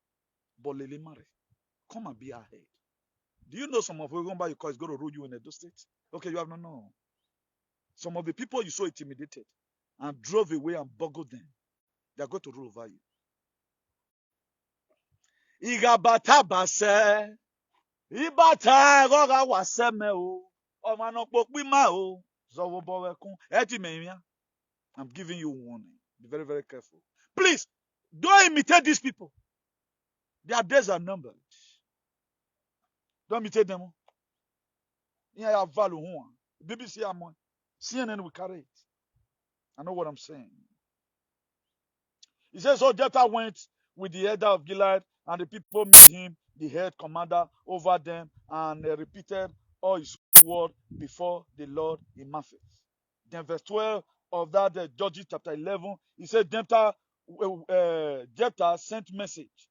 A: But Lily Mary, come and be ahead. Do you know some of you remember because it's going to rule you in Edo State? Okay, you have not known. Some of the people you so intimidated and drove away and boggled them, they are going to rule over you. Igabata base, ibata goga waseme o, omanopokpima o, zowobowekun. I'm giving you warning. Be very, very careful. Please, don't imitate these people. Their days are numbered. Don't imitate them. Yeah, I have value. BBC, CNN will carry it. I know what I'm saying. He says, so Jephthah went with the elder of Gilead, and the people made him the head commander over them, and repeated all his word before the Lord in Memphis. Then verse 12 of that Judges chapter 11, he said, Jephthah sent message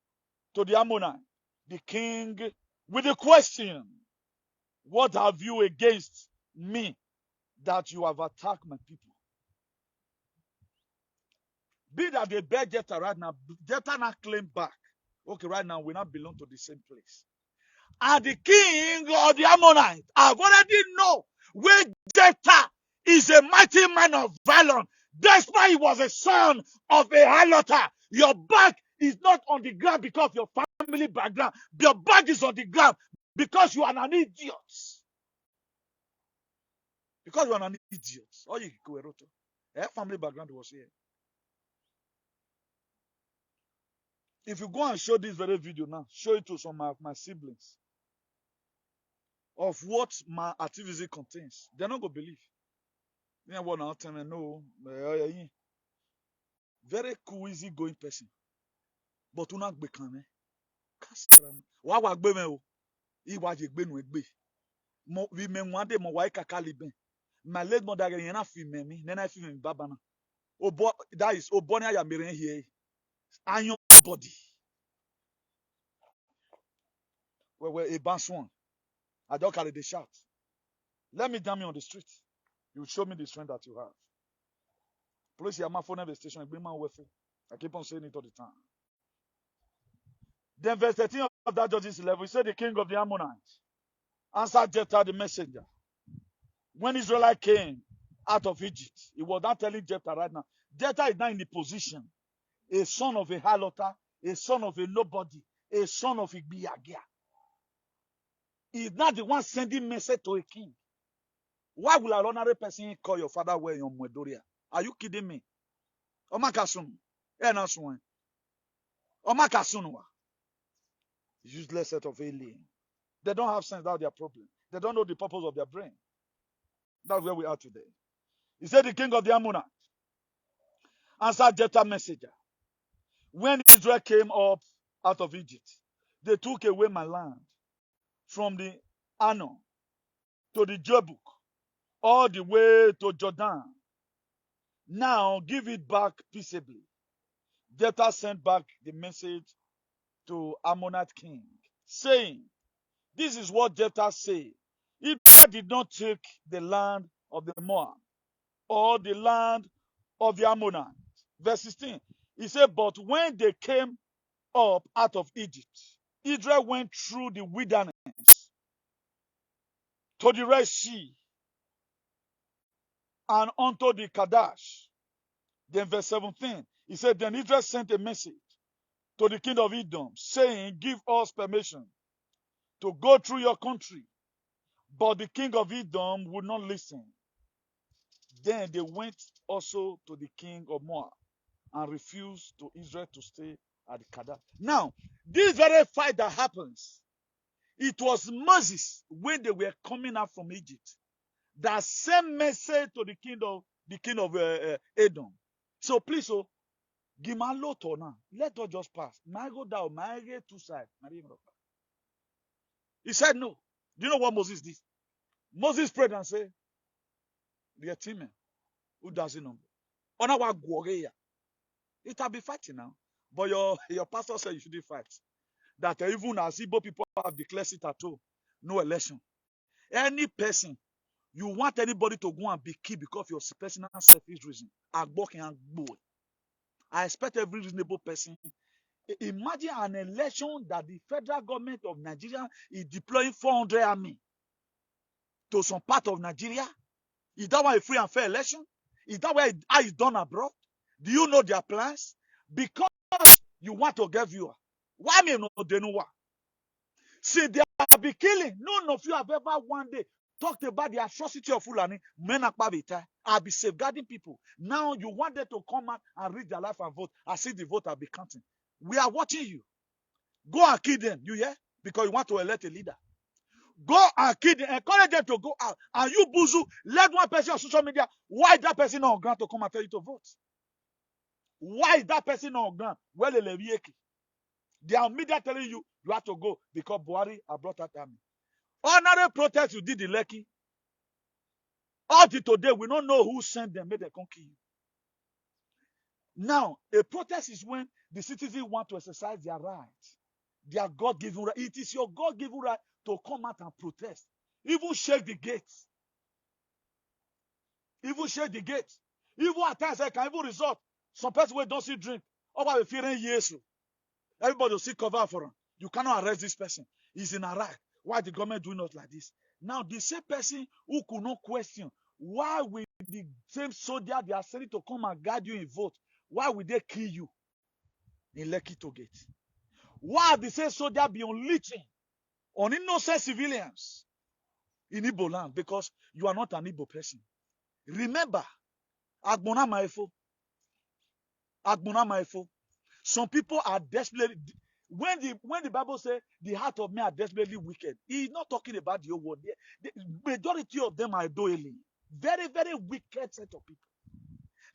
A: to the Ammonite, the king, with a question, what have you against me that you have attacked my people? Be that they bear Jephthah right now, Jephthah not claim back. Okay, right now we not belong to the same place. And the king of the Ammonite, I've already know where Jephthah is a mighty man of valor. That's why he was a son of a harlot. Your back is not on the ground because of your family background. Your back is on the ground because you are an idiot. Because you are an idiot. All you go family background was here. If you go and show this very video now, show it to some of my siblings of what my activity contains, they're not going to believe. They want to tell me, no, very cool, easy going person. But you not be can. Why was be me? He was a ben with be. We me one day mo why kakali ben. My late mother get na fi me, nena fi me baba na. Obo that is obonia ya miren here. Anyo body. Well, a bass one. I don't carry the shout. Let me damn you on the street. You show me the strength that you have. Police your phone every station and bring my with it. I keep on saying it all the time. Then verse 13 of that Judges 11, he said the king of the Ammonites answered Jephthah the messenger. When Israelite came out of Egypt, he was not telling Jephthah right now. Jephthah is now in the position, a son of a harlot, a son of a nobody, a son of a biagia. He is not the one sending message to a king. Why will an ordinary person call your father where you're Mwedoria? Are you kidding me? Omakasun. Omakasunwa. Useless set of alien. They don't have sense, that's their problem. They don't know the purpose of their brain. That's where we are today. He said the king of the Ammonites answered Jephthah messenger. When Israel came up out of Egypt, they took away my land from the Arnon to the Jebuk, all the way to Jordan. Now give it back peaceably. Jephthah sent back the message to Ammonite king, saying, this is what Jephthah said. Israel did not take the land of the Moab or the land of the Ammonites. Verse 16, he said, but when they came up out of Egypt, Israel went through the wilderness to the Red Sea and unto the Kadash. Then verse 17, he said, then Israel sent a message to the king of Edom, saying, give us permission to go through your country. But the king of Edom would not listen. Then they went also to the king of Moab and refused to Israel to stay at the Kadash. Now, this very fight that happens, it was Moses when they were coming out from Egypt that sent message to the king of Edom. So please, give my lot or now. Let us just pass. My go down, my get two sides. He said no. Do you know what Moses did? Moses prayed and said, "Dear team, who doesn't know? On our warrior, it will be fighting now. But your pastor said you shouldn't fight. That even as Igbo people have declared it at all, no election. Any person, you want anybody to go and be killed because of your personal selfish reason. I expect every reasonable person. Imagine an election that the federal government of Nigeria is deploying 400 army to some part of Nigeria. Is that why a free and fair election? Is that why it's done abroad? Do you know their plans? Because you want to get viewer. Why me no they know what? See, they will be killing. None of you have ever one day talked about the atrocity of Fulani. I'll be safeguarding people. Now you want them to come out and read their life and vote. I see the vote I'll be counting. We are watching you. Go and kill them. You hear? Because you want to elect a leader. Go and kill them. Encourage them to go out. And you, Buzu, let one person on social media. Why is that person on ground to come and tell you to vote? Why is that person on ground? Well, they are media telling you you have to go because Buhari have brought that army. Honorary protest you did in Lekki. Up to today, we don't know who sent them, made them come kill you. Now, a protest is when the citizens want to exercise their rights. Their God-given right. It is your God-given right to come out and protest. Even shake the gates. Even shake the gates. Even at times, I can even resort. Some person who don't see drink. Over the fearing years. Everybody will see cover for him. You cannot arrest this person. He's in Iraq. Why the government doing us like this? Now, the same person who could not question, why will the same soldier they are sending to come and guide you in vote, why will they kill you in Lekki to Gate? Why the same soldier be unleashing on innocent civilians in Igbo land? Because you are not an Igbo person. Remember, Agbona Maefo. Agbona Maefo. Some people are desperately, when the Bible says the heart of men are desperately wicked, he's not talking about the whole world. The majority of them are doing very, very wicked set of people.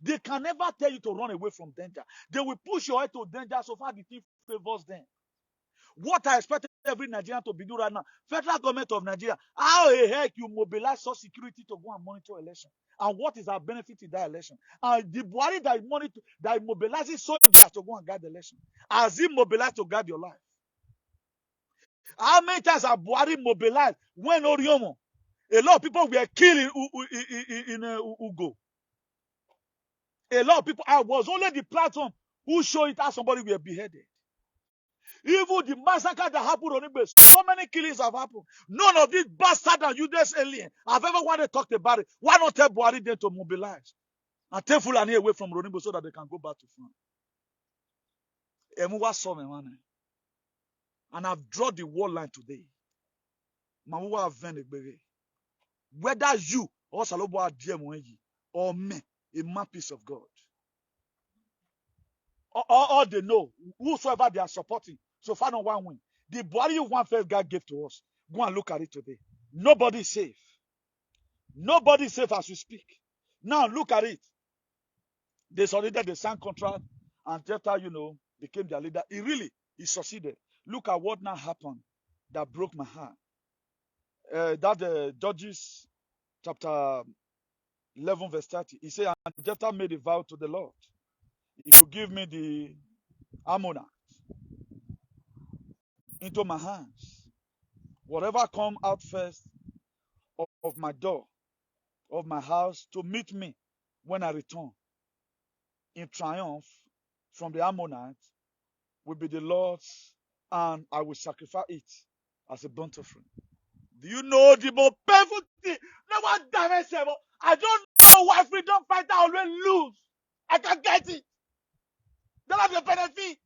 A: They can never tell you to run away from danger. They will push your head to danger so far the thing favors them. What I expect every Nigerian to be doing right now, federal government of Nigeria, how the heck you mobilize such security to go and monitor election? And what is our benefit in that election? And the Buhari that mobilizes soldiers to go and guide the election, has he mobilized to guide your life? How many times have Buhari mobilized when Oriomo? A lot of people were killed in Ugo. A lot of people, I was only the platform who showed it how somebody were beheaded. Even the massacre that happened on Igbo, so many killings have happened. None of these bastard and useless alien have ever wanted to talk about it. Why not tell Buhari then to mobilize and take Fulani away from Ronimbo so that they can go back to France? And I've drawn the war line today. Whether you or Salobo or me, a man piece of God. All they know, whosoever they are supporting, so far no one win. The body one first God gave to us. Go and look at it today. Nobody is safe. Nobody is safe as we speak. Now look at it. They surrendered the sign contract, and Jephthah, became their leader. He succeeded. Look at what now happened that broke my heart. Judges chapter 11 verse 30. He said, and Jephthah made a vow to the Lord. If you give me the Ammonites into my hands, whatever come out first of my door, of my house, to meet me when I return in triumph from the Ammonites, will be the Lord's, and I will sacrifice it as a burnt offering. Do you know the most painful thing? No one dies. I don't Oh, why freedom fighter always lose? I can get it. They have the benefit.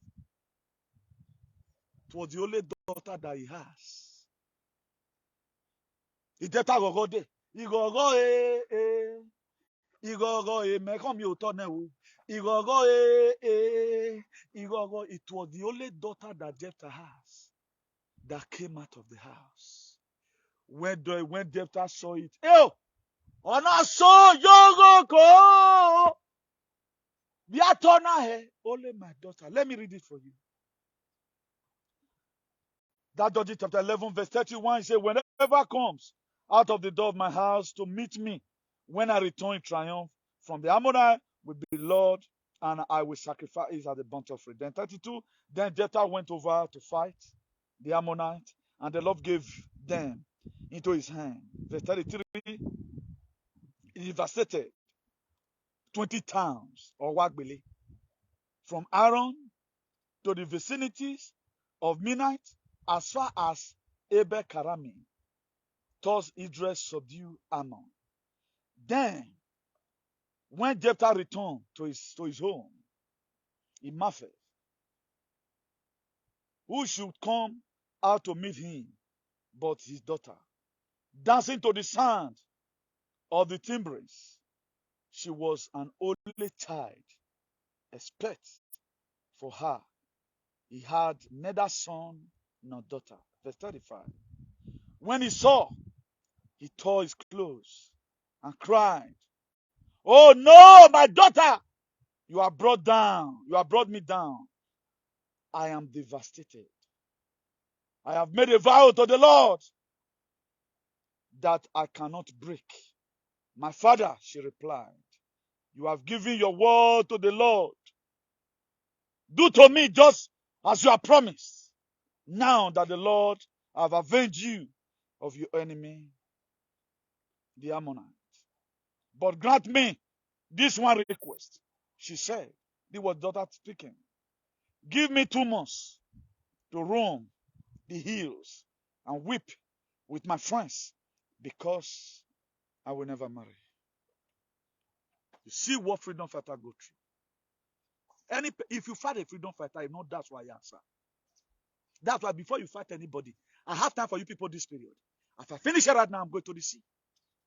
A: It was the only daughter that he has. He Jephthah go there. He go me come you turn now. He go It was the only daughter that Jephthah has that came out of the house. When Jephthah saw it, oh, ona so yogo ko. Only my daughter. Let me read it for you. That Judges chapter 11, verse 31, he said, whenever comes out of the door of my house to meet me, when I return in triumph from the Ammonite, will be Lord, and I will sacrifice at the burnt offering. Then 32, then Jephthah went over to fight the Ammonite, and the Lord gave them into his hand. Verse 33, he devastated 20 towns, or Wagbili, from Aaron to the vicinities of Minite, as far as Abel Karami. Thus Israel subdued Ammon. Then, when Jephthah returned to his home in Mapheh, who should come out to meet him but his daughter, dancing to the sound of the timbrels? She was an only child. Expect for her, he had neither son nor daughter. Verse 35. When he saw, he tore his clothes and cried, "Oh no, my daughter! You are brought down. You have brought me down. I am devastated. I have made a vow to the Lord that I cannot break." "My father," she replied, "you have given your word to the Lord. Do to me just as you have promised. Now that the Lord have avenged you of your enemy, the Ammonites. But grant me this one request." She said, this was daughter speaking. "Give me 2 months to roam the hills and weep with my friends, because I will never marry." You see what freedom fighter go through. If you fight a freedom fighter, you know that's why you answer. That's why before you fight anybody, I have time for you people this period. If I finish it right now, I'm going to the sea.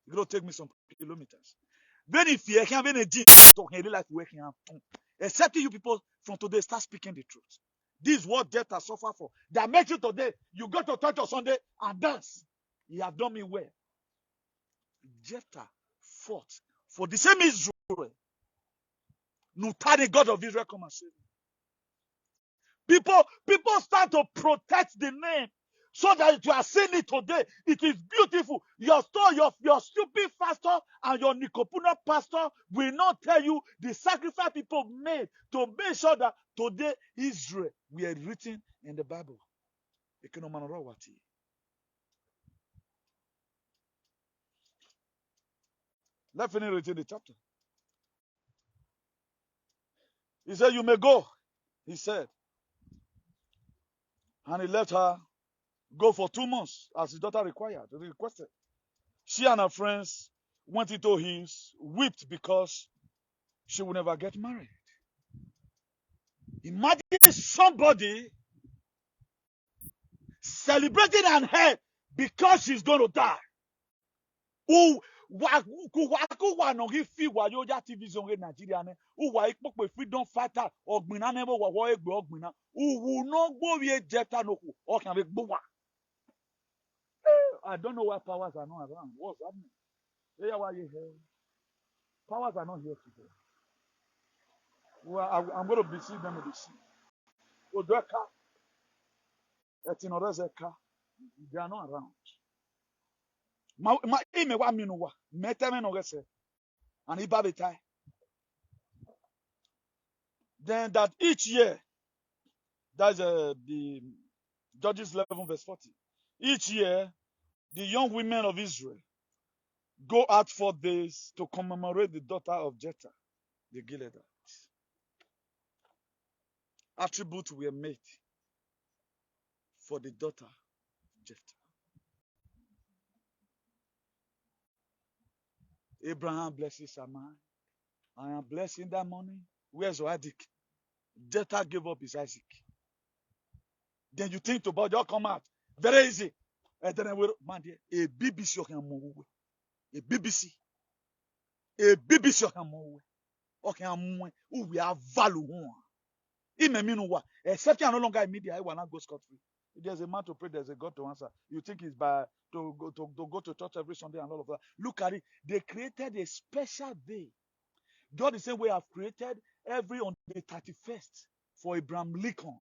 A: It's going to take me some kilometers. Then if you can't be a gym, talking like working out, except you people from today start speaking the truth. This is what Jephthah suffer for. That makes you today, you go to church on Sunday and dance. You have done me well. Jephthah fought for the same Israel. No, the God of Israel come and save me. People start to protect the name, so that you are seeing it today. It is beautiful. Your stupid pastor and your Nikopuna pastor will not tell you the sacrifice people made to make sure that today Israel were written in the Bible. Let's finish reading the chapter. He said, "You may go," he said. And he let her go for 2 months, as his daughter requested. She and her friends went into hills, wept because she would never get married. Imagine somebody celebrating her head because she's going to die. Freedom fighter I don't know why powers are not around. What's happening? Why you here? Powers are not here today. Well, I'm going to deceive them with the sea. They are not around. Then that each year, that's the Judges 11 verse 40. Each year, the young women of Israel go out for days to commemorate the daughter of Jephthah, the Gileadite. Attributes were made for the daughter of Jephthah. Abraham blesses Sarah. I am blessing that morning. Where's Isaac? Jephthah gave up his Isaac. Then you think about your come out. Very easy. And then I will, man, a BBC can move. A BBC. A BBC can move. Okay, I'm who we have value. It may mean what? Except you are no longer in media, I will not go scot-free. If there's a man to pray, there's a God to answer. You think it's by to go to church every Sunday and all of that. Look at it. They created a special day. God the same way I've created every on the 31st for Abraham Lincoln.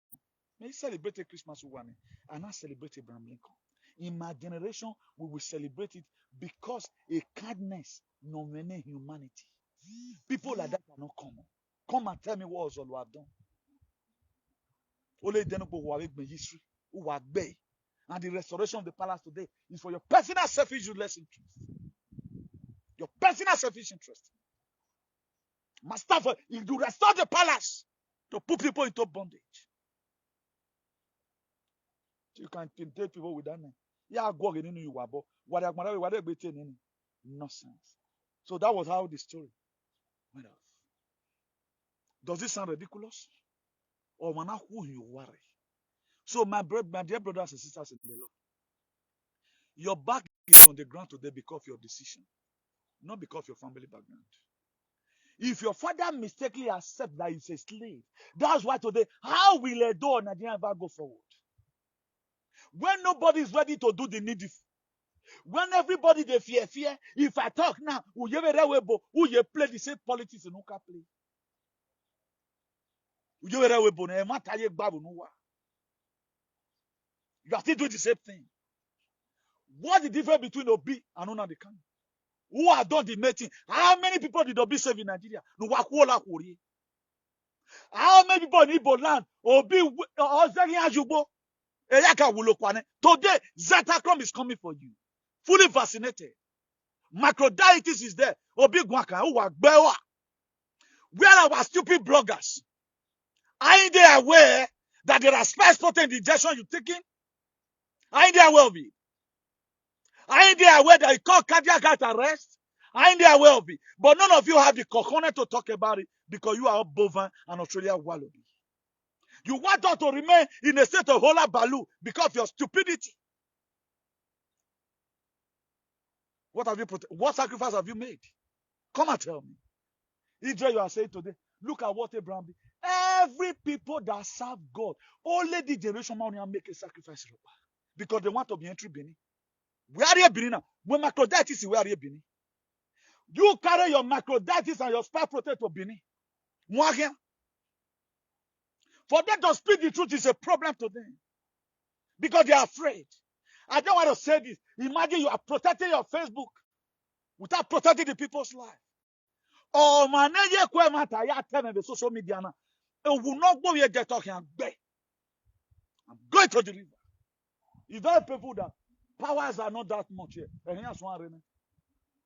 A: May celebrate a Christmas one and not celebrate Abraham Lincoln. In my generation, we will celebrate it because a kindness nominates humanity. People like that are not common. Come and tell me what else you have done. Only then who have made history, who are bay. And the restoration of the palace today is for your personal selfish interest. Your personal selfish interest. Master, if you restore the palace to put people into bondage. You can intimidate people with that name. Yeah, go in you wabo. Nonsense. So that was how the story went off. Does this sound ridiculous? Or man, who you worry? So my dear brothers and sisters in the Lord, your back is on the ground today because of your decision, not because of your family background. If your father mistakenly accepts that he's a slave, that's why today, how will a door Nigeria ever go forward? When nobody is ready to do the needful, when everybody they fear, if I talk now, who you play the same politics in Uka play. You are still doing the same thing. What's the difference between Obi and Onadikan? Who have done the meeting? How many people did Obi save in Nigeria? How many people in Igbo land? Obi today, Zetacom is coming for you. Fully vaccinated. Microdiabetes is there. Obi Gwaka, where are our stupid bloggers? Aren't they aware that there are spice protein injection you're taking? Aren't they aware of it? Aren't they aware that it called cardiac arrest? Aren't they aware of it? But none of you have the cojones to talk about it because you are all bovine and Australia wallaby. You want us to remain in a state of hola balu because of your stupidity. What sacrifice have you made? Come and tell me. Israel, you are saying today, look at what Abraham did. Every people that serve God, only the generation man make a sacrifice because they want to be entry Benin. Where are you Benin now? When microdiabetes, where are you Benin? You carry your microdiabetes and your spare protein to Benin. For them to speak the truth is a problem to them because they are afraid. I don't want to say this. Imagine you are protecting your Facebook without protecting the people's life. Oh, man, the social media now. It will not go here get talking. I'm going to deliver. It's very people that powers are not that much here. And here's one arena.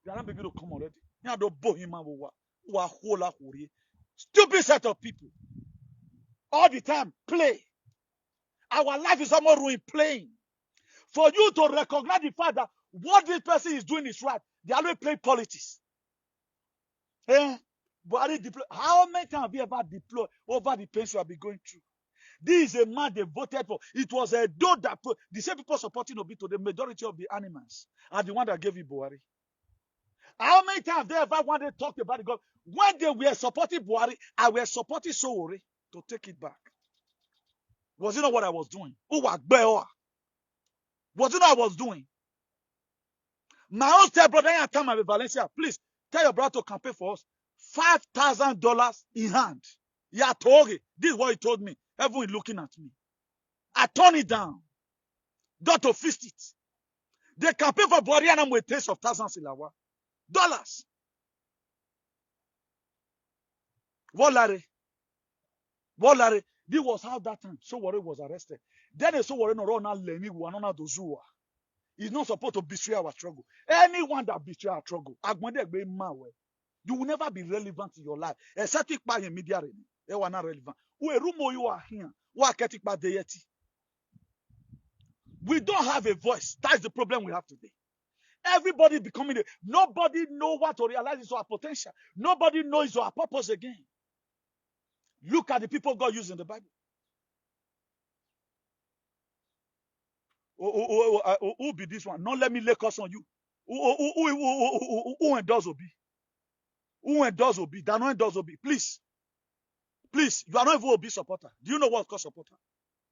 A: They are not beginning to come already. Stupid set of people. All the time, play. Our life is almost ruined playing. For you to recognize the fact that what this person is doing is right, they always play politics. How many times have you ever deployed over the pains you have been going through? This is a man they voted for. It was a dog that put the same people supporting Obi to the majority of the animals are the one that gave you Buhari. How many times have they ever wanted to talk about God? When they were supporting Buhari, I was supporting Sowore to take it back. Was it not what I was doing? Was it not what I was doing? My own stepbrother at time at Valencia, please tell your brother to campaign for us. $5,000 in hand. Yeah, Tori. This is what he told me. Everyone looking at me. I turned it down. Got to fist it. They campaign for Buhari and I'm with tens of thousands in dollars. What Larry? This was how that time Sowore was arrested. Then Sowore no run out Lenny Wanona Dozua. He's not supposed to betray our struggle. Anyone that betray our struggle, you will never be relevant in your life. Except by your media, they were not relevant. You are here. We don't have a voice. That's the problem we have today. Everybody becoming nobody know what to realize is our potential. Nobody knows our purpose again. Look at the people God used in the Bible. Who be this one? Don't let me lay curse on you. Who endorse Obi? Who endorse Obi? That no endorse Obi. Please. Please, you are not even Obi supporter. Do you know what called supporter?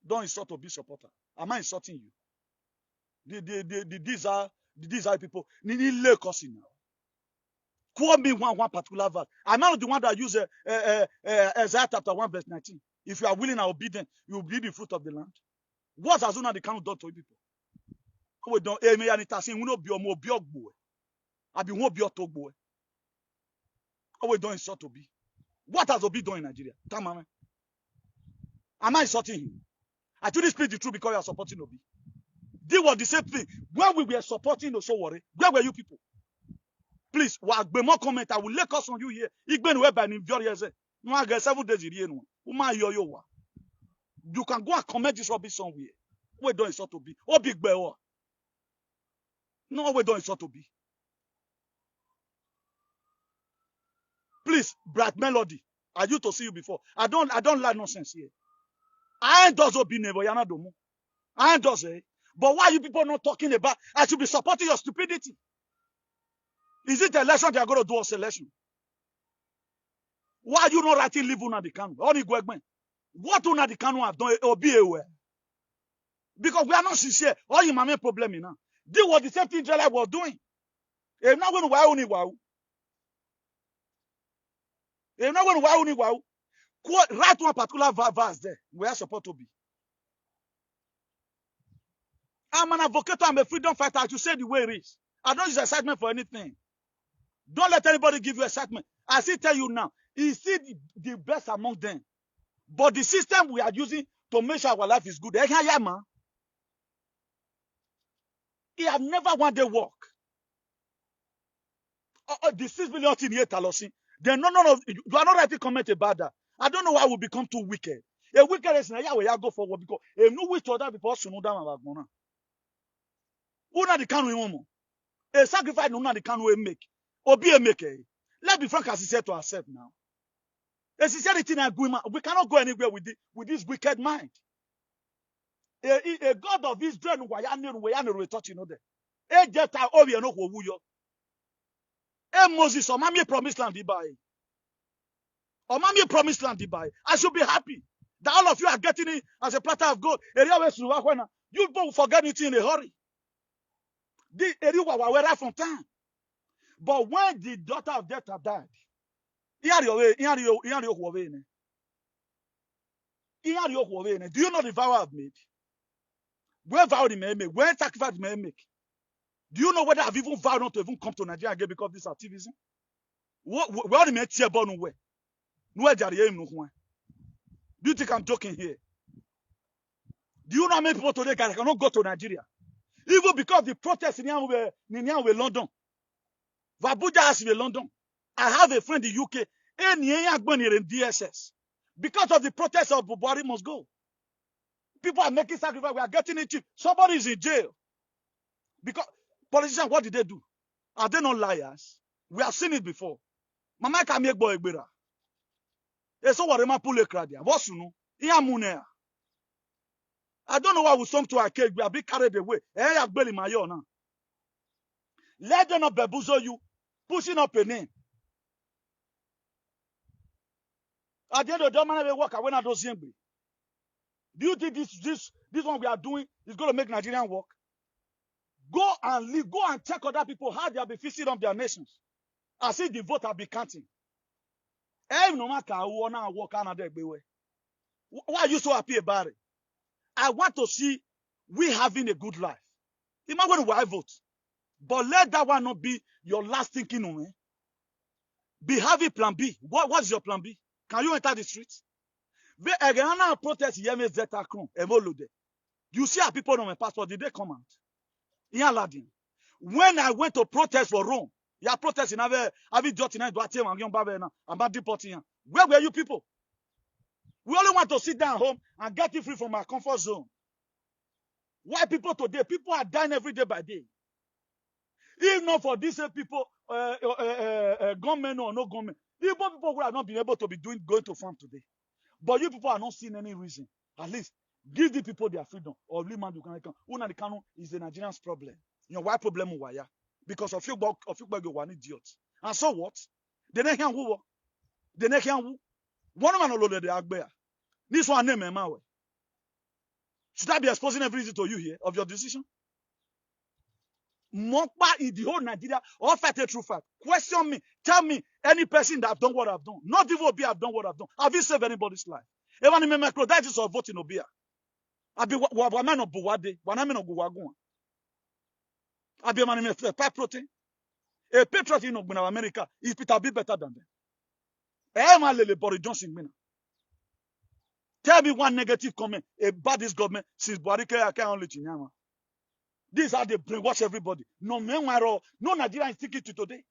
A: Don't insult Obi supporter. Am I insulting you? These are people. Need lay cursing now. Quote me one particular verse. I'm not the one that use Isaiah chapter 1 verse 19. If you are willing and obedient, you will be the fruit of the land. What has Una the kind of done to people? We don't me and it has seen we no be more biog boy. I be one biog talk boy. We don't insult Obi. What has Obi done in Nigeria? Come on, man. Am I insulting him? I truly speak the truth because you are supporting Obi. They were the same thing. When we were supporting Osowore, where were you people? Please, be more comment. I will lay curse on you here. You can go and comment this rubbish somewhere. We don't insult Obi. Oh, big bear. No, we don't insult Obi. Please, Bright Melody. I used to see you before. I don't like nonsense here. I ain't does Obi never. You're not doing. I ain't does it. But why are you people not talking about? I should be supporting your stupidity. Is it election they are going to do or selection? Why are you not writing leave Una the Kanu? What Una the Kanu have done or be aware? Because we are not sincere. All you my main problem now. This was the same thing Israel was doing. If not going to wow only wow. If not going to wow only wow. Write one particular verse there. We are supposed to be. I'm an advocate. I'm a freedom fighter. I should say the way it is. I don't use excitement for anything. Don't let anybody give you excitement. I still tell you now, he's still the best among them. But the system we are using to make sure our life is good, he have never one day work. The 6 billion in here, Talosi. Then no, you are not writing comment about that. I don't know why we become too wicked. A wicked is now where you go forward because if no wish to other people should know that about Mona. Una the can we a sacrifice Una the can we make. Or be a maker. Let's be frank as he said to ourselves now. A sincerity in agreement. We cannot go anywhere with this wicked mind. A God of Israel, we touch you know that. A Jephthah, oh, you know who you are. Moses, or mommy promised land by. Or mommy promised land by. I should be happy that all of you are getting it as a platter of gold. You don't forget it in a hurry. The area were right from time. But when the daughter of Jephthah died, do you know the vow I've made? Where vow the may make? Where sacrifice may make? Do you know whether I've even vowed not to even come to Nigeria again because of this activism? Where the may tear born away? Do you think I'm joking here? Do you know how many people today cannot go to Nigeria? Even because the protests in London. Abuja has to be London. I have a friend in the UK. In DSS. Because of the protests of Buhari must go. People are making sacrifice. We are getting it cheap. Somebody is in jail. Because politicians, what did they do? Are they not liars? We have seen it before. Mama can make boy gbera. So what am I pull a crowd? What's you know? I don't know why we some to our cake. We are being carried away. Let them not bamboozle you, pushing up a name. At the end of the day, man, work. I went out those young. Do you think this one we are doing is going to make Nigerian work? Go and leave. Go and check other people how they have been feasting on their nations. I see the vote have been counting. No matter who now work another way. Why are you so happy about it? I want to see we having a good life. Imagine why I vote. But let that one not be your last thinking on it. Be having plan B. What's your plan B? Can you enter the streets? Protest you see how people on my passport, did they come out? When I went to protest for Rome, you protesting about deporting. Where were you people? We only want to sit down home and get you free from our comfort zone. Why people today? People are dying every day by day. If not for these people, government or no government, Igbo people would have not been able to be going to farm today. But you people are not seeing any reason. At least give the people their freedom. Or Liman Una the Kanu is the Nigerian's problem. You know why problem why? Because of you one idiot. And so what? The next who? The next who? One man alone the Agbeya. This one name Mawe. Should I be exposing everything to you here of your decision? Mokba in the whole Nigeria, all fact a true fact. Question me, tell me any person that have done what I've done. Not even Obia have done what I've done. Have you saved anybody's life? Even in my that is of voting Obia. I be man of Buwade, one man of Guwagun. I be man of protein. A patriot in America is Peter be better than them. Boris Johnson. Tell me one negative comment about this government since Buhari can't only Chinyama. These are they brainwash everybody. No Nigeria is thinking to today.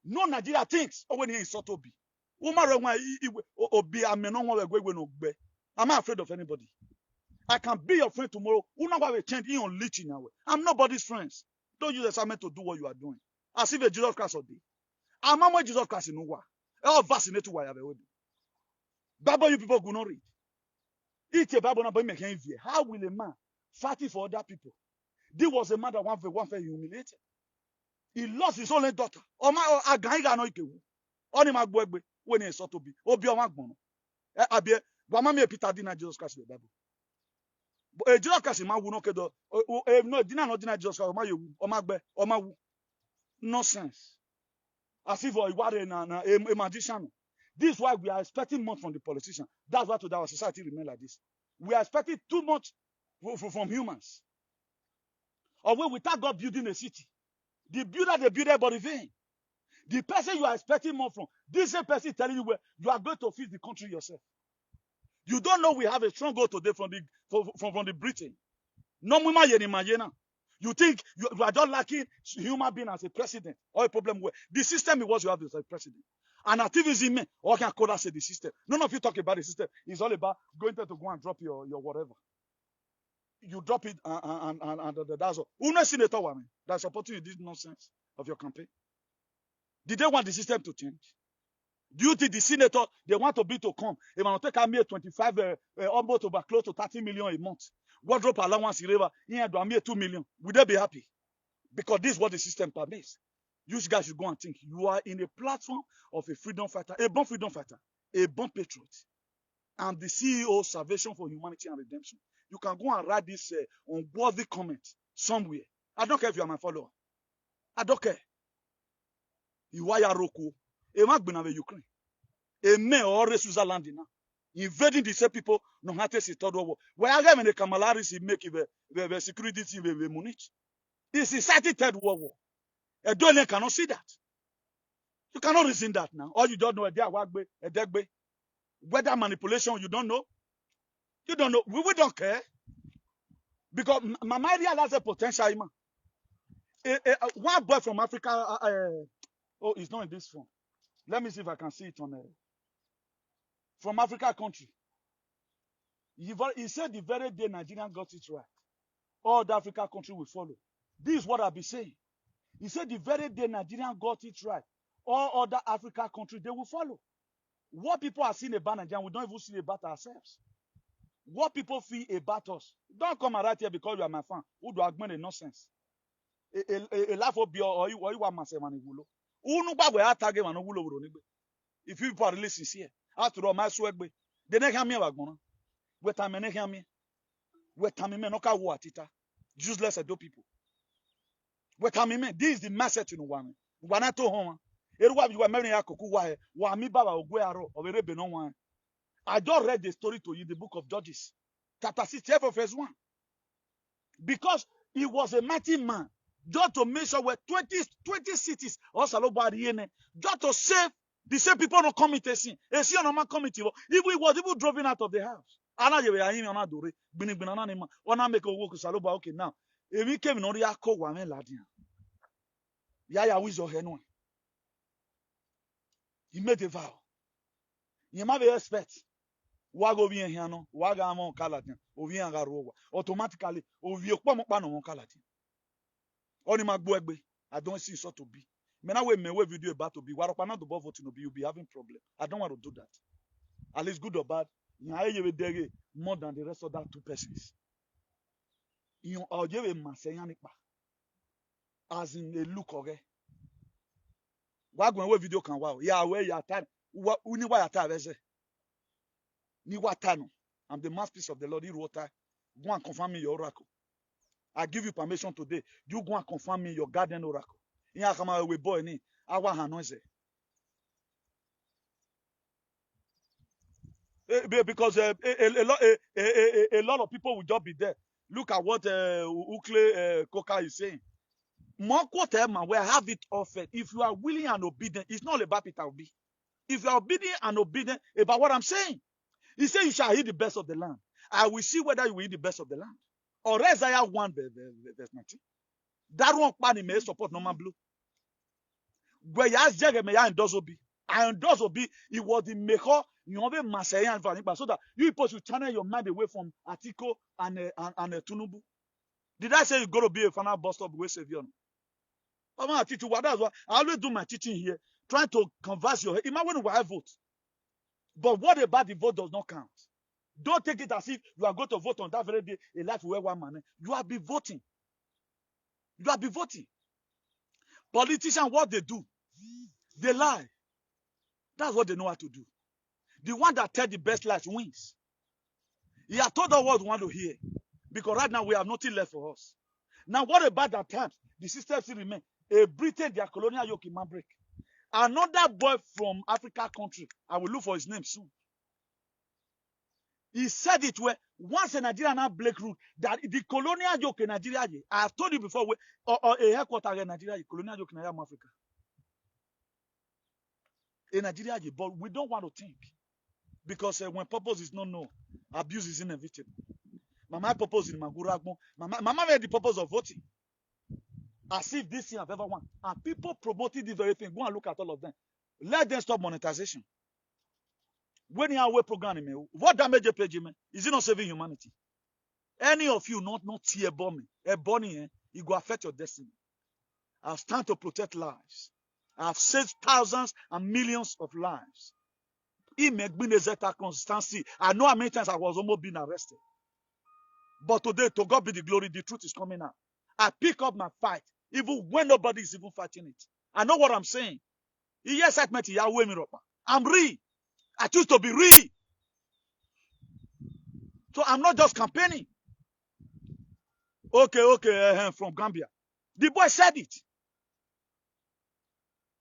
A: No Nigeria thinks. Oh, when he is Obi. I'm not afraid of anybody. I can be your friend tomorrow. I'm nobody's friends. Don't use assignment to do what you are doing. As if a Jesus Christ will be. I'm not Jesus Christ in Uwa. All vaccinated to wire. Bible you people will not read. It's a Bible number. How will a man fight for other people? This was a man that one for humiliated. He lost his only daughter. When he saw to be. Peter did not Jesus Christ in the Bible. Jesus Christ no, did Jesus Christ. Nonsense. As if you are a magician. This is why we are expecting much from the politicians. That's why today our society remains like this. We are expecting too much from humans. Or without God building a city. The builder, they build it, but in vain. The person you are expecting more from, this same person is telling you where you are going to feed the country yourself. You don't know we have a strong goal today from the Britain. No, you think you are just lacking human being as a president or a problem where the system is what you have as a president. And activism, or can call us the system. None of you talk about the system. It's all about going there to go and drop your whatever. You drop it and that's all. Una senator woman that's supporting you this nonsense of your campaign. Did they want the system to change? Do you think the senator they want to be to come? They want to take a 25 almost over close to 30 million a month. Wardrobe allowance river here do a 2 million. Would they be happy? Because this is what the system permits. You guys should go and think. You are in a platform of a freedom fighter, a born freedom fighter, a born patriot. I'm the CEO of Salvation for Humanity and Redemption. You can go and write this unworthy comment somewhere. I don't care if you are my follower. I don't care. You are Roku. A man been in Ukraine. A man already Switzerland now. Invading the same people, no matter si third war. Where I am in the Kamalaris, he make the security team in Munich. It's inciting third world war. A dollar cannot see that. You cannot reason that now. All you don't know a degbe. Weather manipulation, you don't know. You don't know. We don't care. Because my mind realizes a potential. One boy from Africa, oh, it's not in this phone. Let me see if I can see it on from Africa country. He said the very day Nigeria got it right, all the Africa country will follow. This is what I'll be saying. He said the very day Nigeria got it right, all other Africa countries, they will follow. What people are seeing about Nigeria, we don't even see about ourselves. What people feel about us. Don't come right here because you are my fan. Who do argument in nonsense? A laugh of your or you want myself and wulo. If you people are really sincere, after all, my sweat be. They never hear me about gonna. Wait time and hear me. Wait time me no ka watita. Useless do people. Wait time me. This is the message in one. Wana to home. Everyone you are marrying a kuku wa. Wa mi baba ogwearo oberebe no one. I just read the story to you, the book of Judges, chapter 6, verse 1. Because he was a mighty man, just to make sure where 20 cities also just to save the same people not coming to sin. And see on committee. If we was even driven out of the house. Okay, now. If we came in Oria Ko Wame Ladian. Yaya Wizo Henwa. He made a vow. You might be expect. Wago bien hiano, waga amon kalatin, ovien garowa. Automatically, ovio kwa mokpano mon kalatin. Oni magbuegbe. I don't see so to be. Now we video about to be. What not the voting to be, you'll be having problem. I don't want to do that. At least good or bad, more than the rest of that 2 persons. You are as in a look okay. Wagwan video can wow. Yeah, where you are time. Uni wa yata veze. Ni watano. I'm the mouthpiece of the Lord. Go and confirm me your oracle. I give you permission today. You go and confirm me your guardian oracle. Yeah, come on, we boy ni. Awa hanoise. Because a lot of people will just be there. Look at what Ukle Koka is saying. More quarter man, where I have it offered. If you are willing and obedient, it's not about Peter Obi. If you are obedient and obedient about what I'm saying, he said you shall eat the best of the land. I will see whether you will eat the best of the land. Or Isaiah 1 verse 19. That one party may support Norman Blue. Where you ask Jagger may I endorse Obi. I endorse Obi. It was the maker. You have a Masayan Vaniba so that you supposed to channel your mind away from Atiko and Tunubu. Did I say you're going to be a final bus stop with Savion? I'm going to teach you what that's what I always do my teaching here, trying to converse your head. Imagine when I vote. But what about the vote does not count? Don't take it as if you are going to vote on that very day, a life where one man. You have been voting. You have been voting. Politicians, what they do, they lie. That's what they know how to do. The one that tells the best lies wins. He has told us what we want to hear. Because right now we have nothing left for us. Now what about that time? The system still remain. A Britain, their colonial yoke in break. Another boy from Africa country, I will look for his name soon. He said it where once a Nigerian now break rule that the colonial yoke in Nigeria, I have told you before, or a headquarter in Nigeria, colonial yoke in Africa. In Nigeria, but we don't want to think. Because when purpose is not known, abuse is inevitable. My purpose in Maguragmo, Mama had the purpose of voting. As if this thing I've ever won. And people promoting this very thing. Go and look at all of them. Let them stop monetization. When you are away programming, what damage you pledge me? Is it not saving humanity? Any of you not here bombing, it will affect your destiny. I've stand to protect lives. I've saved thousands and millions of lives. It may be a constancy. I know how many times I was almost being arrested. But today, to God be the glory, the truth is coming out. I pick up my fight, even when nobody is even fighting it. I know what I'm saying. Yes, I'm real. I choose to be real. So I'm not just campaigning. Okay, from Gambia. The boy said it.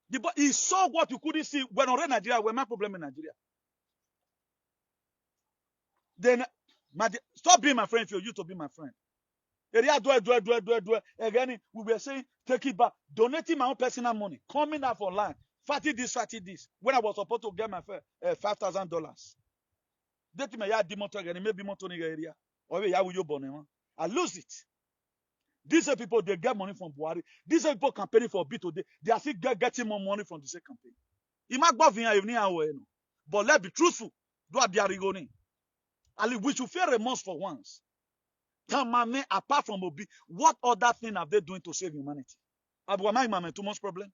A: The boy, he saw what you couldn't see when already Nigeria, when my problem in Nigeria. Then, stop being my friend if you're used to be my friend. Again, we were saying, take it back. Donating my own personal money. Coming out online. Fatty this. When I was supposed to get my $5,000. I lose it. These are people, they get money from Buhari. These are people campaigning for B today. They are still getting more money from the same campaign. But let's be truthful. We should feel remorse for once. Apart from Obi, what other thing are they doing to save humanity? Too much problem.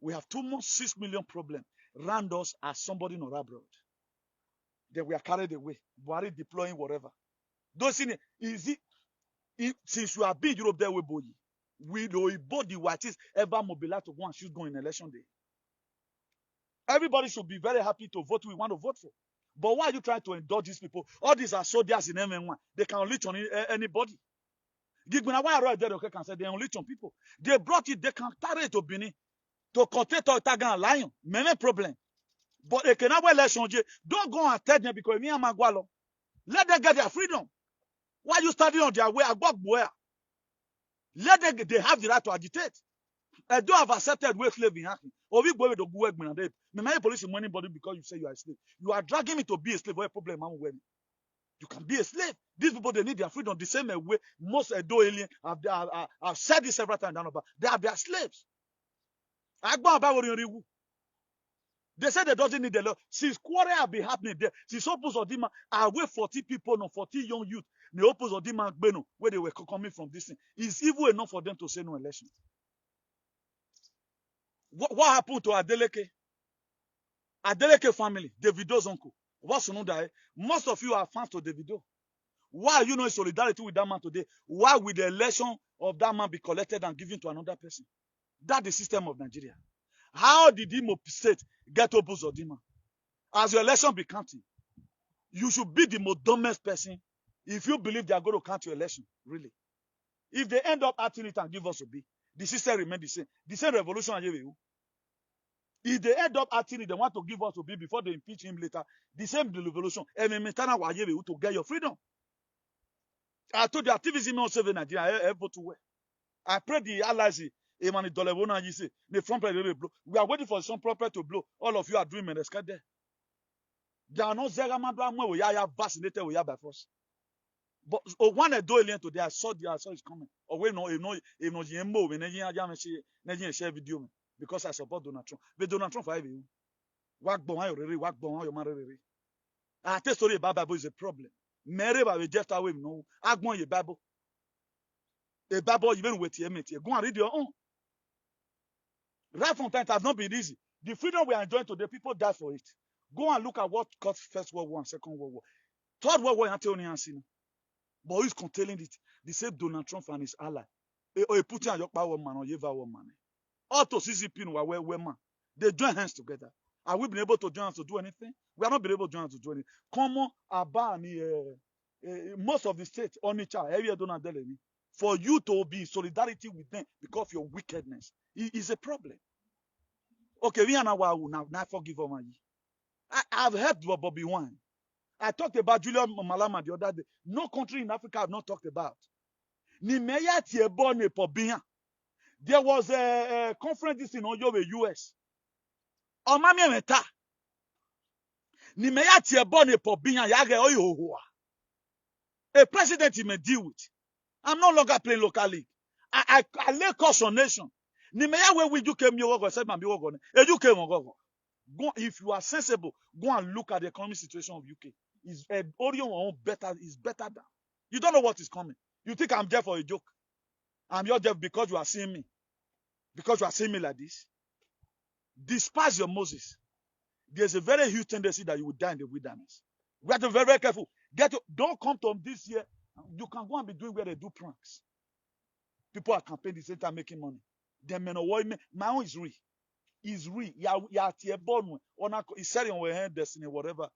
A: We have 6 million problem. Round us as somebody not abroad. Then we are carried away. Buhari deploying whatever. Those things, since you have been Europe there with Boyi, we know both the whites ever mobilize to go and shoot going in election day. Everybody should be very happy to vote who we want to vote for. But why are you trying to indulge these people? All these are soldiers in MN1. They can unleash on anybody. They can say they unleash on people. They brought it, they can carry it to Benin to contain Tagan Lion. Many problem. But they can have election. Don't go and tell them because me and Magwalo. Let them get their freedom. Why are you standing on their way? Let them, they have the right to agitate. I don't have accepted way slave in hacking. Or we go to go work when they my police money body because you say you are a slave. You are dragging me to be a slave. What a problem I'm wearing. You can be a slave. These people they need their freedom the same way most Edo alien have said this several times down about. They are their slaves. They said they doesn't need the law. Since quarrel have been happening there, since Opus Odima are away 40 people, no 40 young youth, the Opus Odima Beno, where they were coming from this thing. It's evil enough for them to say no election. What happened to Adeleke? Adeleke family, Davido's uncle. What's no die? Most of you are fans to Davido. Why are you not in solidarity with that man today? Why will the election of that man be collected and given to another person? That's the system of Nigeria. How did Imo State get Obu Zodima? As your election be counting, you should be the most dumbest person if you believe they are going to count your election, really. If they end up acting it and give us Obi, the system remains the same. The same revolution. If they end up acting it, they want to give us Obi before they impeach him later. The same revolution. To get your freedom. I told the activism not saving Nigeria. I vote to where. I pray the allies. We are waiting for some prophet to blow. All of you are doing menescat there. They are not Zegamabra. We are vaccinated. We are by force. But one do alien today, I saw it's coming. Or we know, share video because I support Donald Trump. But Donald Trump for you. Work bon your marry. I tell story about Bible is a problem. Mary by Jephthah way no. Agbon your Bible. A Bible even with your mate. Go and read your own. Right from time it has not been easy. The freedom we are enjoying today, people die for it. Go and look at what caused First World War and Second World War. Third World War, but who's containing it? The same Donald Trump and his ally. Putin and Yokpa woman or Yeva woman. All to CCP were man. They join hands together. Are we been able to join hands to do anything? We have not been able to join hands to do anything. Common Abani, most of the states, Onitsha, area Donald Delany, for you to be in solidarity with them because of your wickedness, it is a problem. Okay, we are now forgive them. I've heard Bobby Wine. I talked about Julian Malama the other day. No country in Africa I've not talked about. There was a conference this in Oyo, US. Omami meta. A president may deal with. I'm no longer playing local league. I lay course on nation. Where you came you said you came go. If you are sensible, go and look at the economic situation of UK. Is Orion better? Is better than you don't know what is coming. You think I'm there for a joke? I'm your deaf because you are seeing me. Because you are seeing me like this. Despise your Moses. There's a very huge tendency that you will die in the wilderness. We have to be very, very careful. Don't come to this year. You can go and be doing where they do pranks. People are campaigning the same time making money. My own is real. Is real. He's selling on your hand destiny, whatever.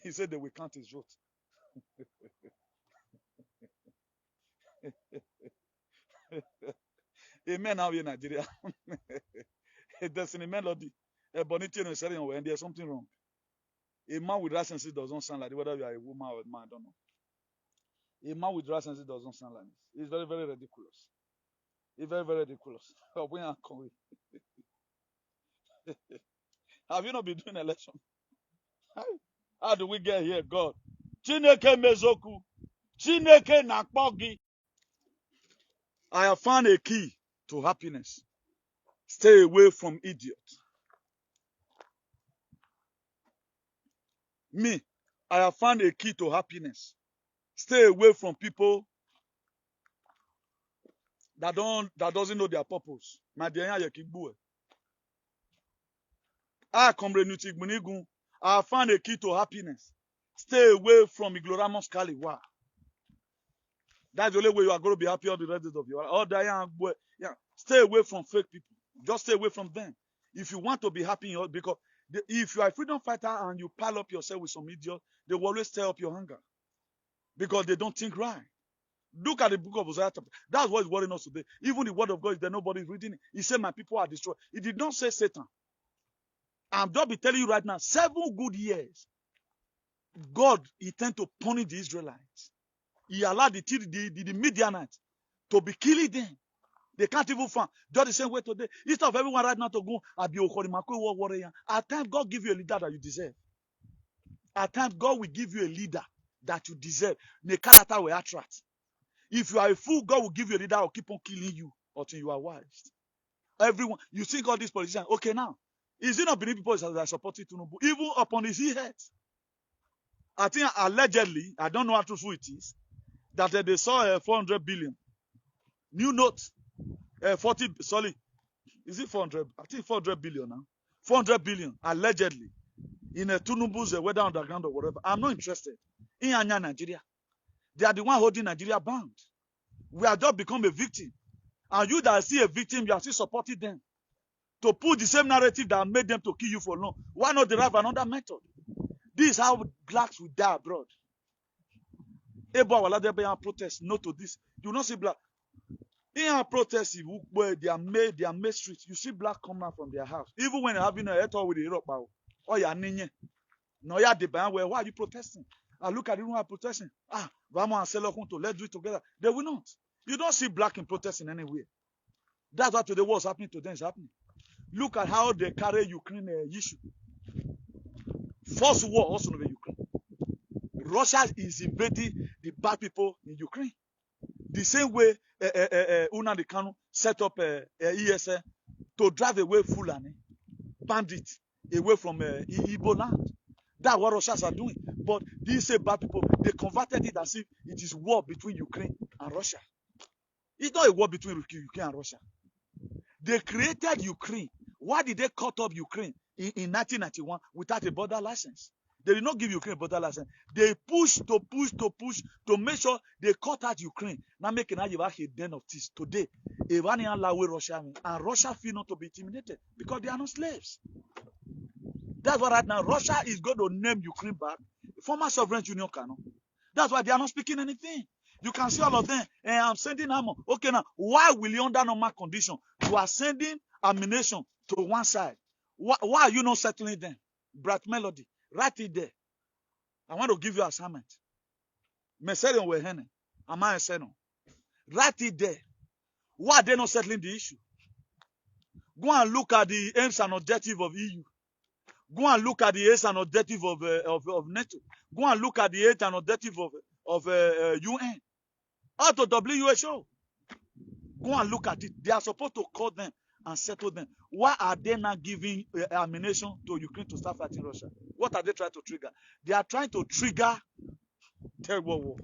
A: He said they will count his vote. Amen. Now in Nigeria, a destiny melody, a bonity and selling on your hand. There's something wrong. A man with rationality doesn't sound like whether you are a woman or a man. I don't know. A man with rationality doesn't sound like this. It's very, very ridiculous. It's very, very ridiculous. Have you not been doing election? How do we get here, God? Chineke mezoku. Chineke nakpogi. I have found a key to happiness. Stay away from idiots. Me, I have found a key to happiness. Stay away from people that doesn't know their purpose. I have found a key to happiness. Stay away from ignoramus Kali. Wow. That's the only way you are going to be happy all the rest of your life. Stay away from fake people. Just stay away from them. If you want to be happy, because if you are a freedom fighter and you pile up yourself with some idiot, they will always stir up your hunger. Because they don't think right. Look at the book of Hosea. That's what is worrying us today. Even the word of God is there, nobody is reading it. He said, my people are destroyed. He did not say Satan. I'm just be telling you right now, 7 good years, God intended to punish the Israelites. He allowed the Midianites to be killing them. They can't even find. Just the same way today. Instead of everyone right now to go, at times God give you a leader that you deserve. At times God will give you a leader that you deserve. The character will attract. If you are a fool, God will give you a leader that will keep on killing you until you are wise. Everyone, you think all these politicians, okay now. Is it not Benin people that are supporting Tinubu? Even upon his head. I think allegedly, I don't know how truthful it is, that they saw 400 billion new notes is it 400? I think 400 billion now. 400 billion, allegedly, in a Tunubu's whether underground or whatever. I'm not interested. In Anya, Nigeria. They are the one holding Nigeria bound. We have just become a victim. And you that see a victim, you are still supporting them. To put the same narrative that made them to kill you for long. Why not derive another method? This is how blacks will die abroad. Protest, no to this. You not see black. In our protest, where they are made streets, you see black come out from their house. Even when they're having a head with the Europe, oh yeah, no, yeah, the ban where why are you protesting? I look at the room protesting. Vamos and let's do it together. They will not. You don't see black in protesting anywhere. That's what today what's happening to them is happening. Look at how they carry Ukraine issue. First war also in Ukraine. Russia is invading the bad people in Ukraine. The same way Nnamdi Kanu set up ESN to drive away Fulani bandits away from Igbo land. That's what Russians are doing. But these same bad people, they converted it as if it is war between Ukraine and Russia. It's not a war between Ukraine and Russia. They created Ukraine. Why did they cut off Ukraine in 1991 without a border license? They did not give Ukraine a border license. They pushed to make sure they cut out Ukraine. Now making a den of thieves today. Iranian allow Russia and Russia feel not to be intimidated because they are not slaves. That's why right now Russia is going to name Ukraine back former sovereign union canon. That's why they are not speaking anything. You can see all of them. And I'm sending ammo. Okay, now why will you under normal condition you are sending ammunition to one side? Why are you not settling them? Bright Melody, write it there. I want to give you assignment. Meserion wehene, am I a write it there. Why are they not settling the issue? Go and look at the aims and objectives of EU. Go and look at the aims and objectives of NATO. Go and look at the aims and objectives of UN. Out of WHO. Go and look at it. They are supposed to call them and settle them. Why are they not giving ammunition to Ukraine to start fighting Russia? What are they trying to trigger? They are trying to trigger terrible war.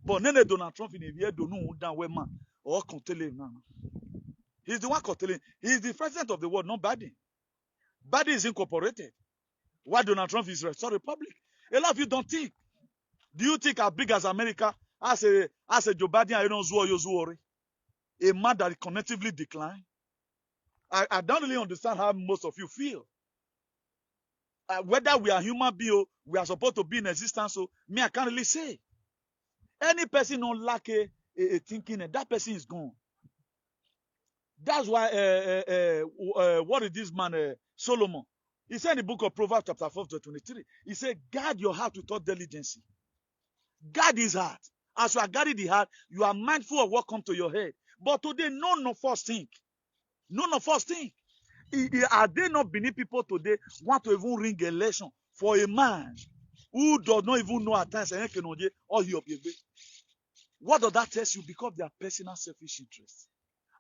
A: But Nene Donald Trump in the year don't know down where man or controlling now. He's the one controlling. He's the president of the world, not Biden. Biden is incorporated. Why Donald Trump is restore republic? A lot of you don't think. Do you think as big as America as a Joe Biden, I don't know, a man that cognitively declined? I don't really understand how most of you feel. Whether we are human beings, we are supposed to be in existence, so me, I can't really say. Any person don't lack a thinking, that person is gone. That's why, what is this man, Solomon? He said in the book of Proverbs chapter 4 to 23, he said, guard your heart with all diligence. Guard his heart. As you are guarding the heart, you are mindful of what comes to your head. But today, none of us think. None of us think. Are they not beneath people today want to even ring election for a man who does not even know at times or he obey? What does that tell you? Because of their personal selfish interests.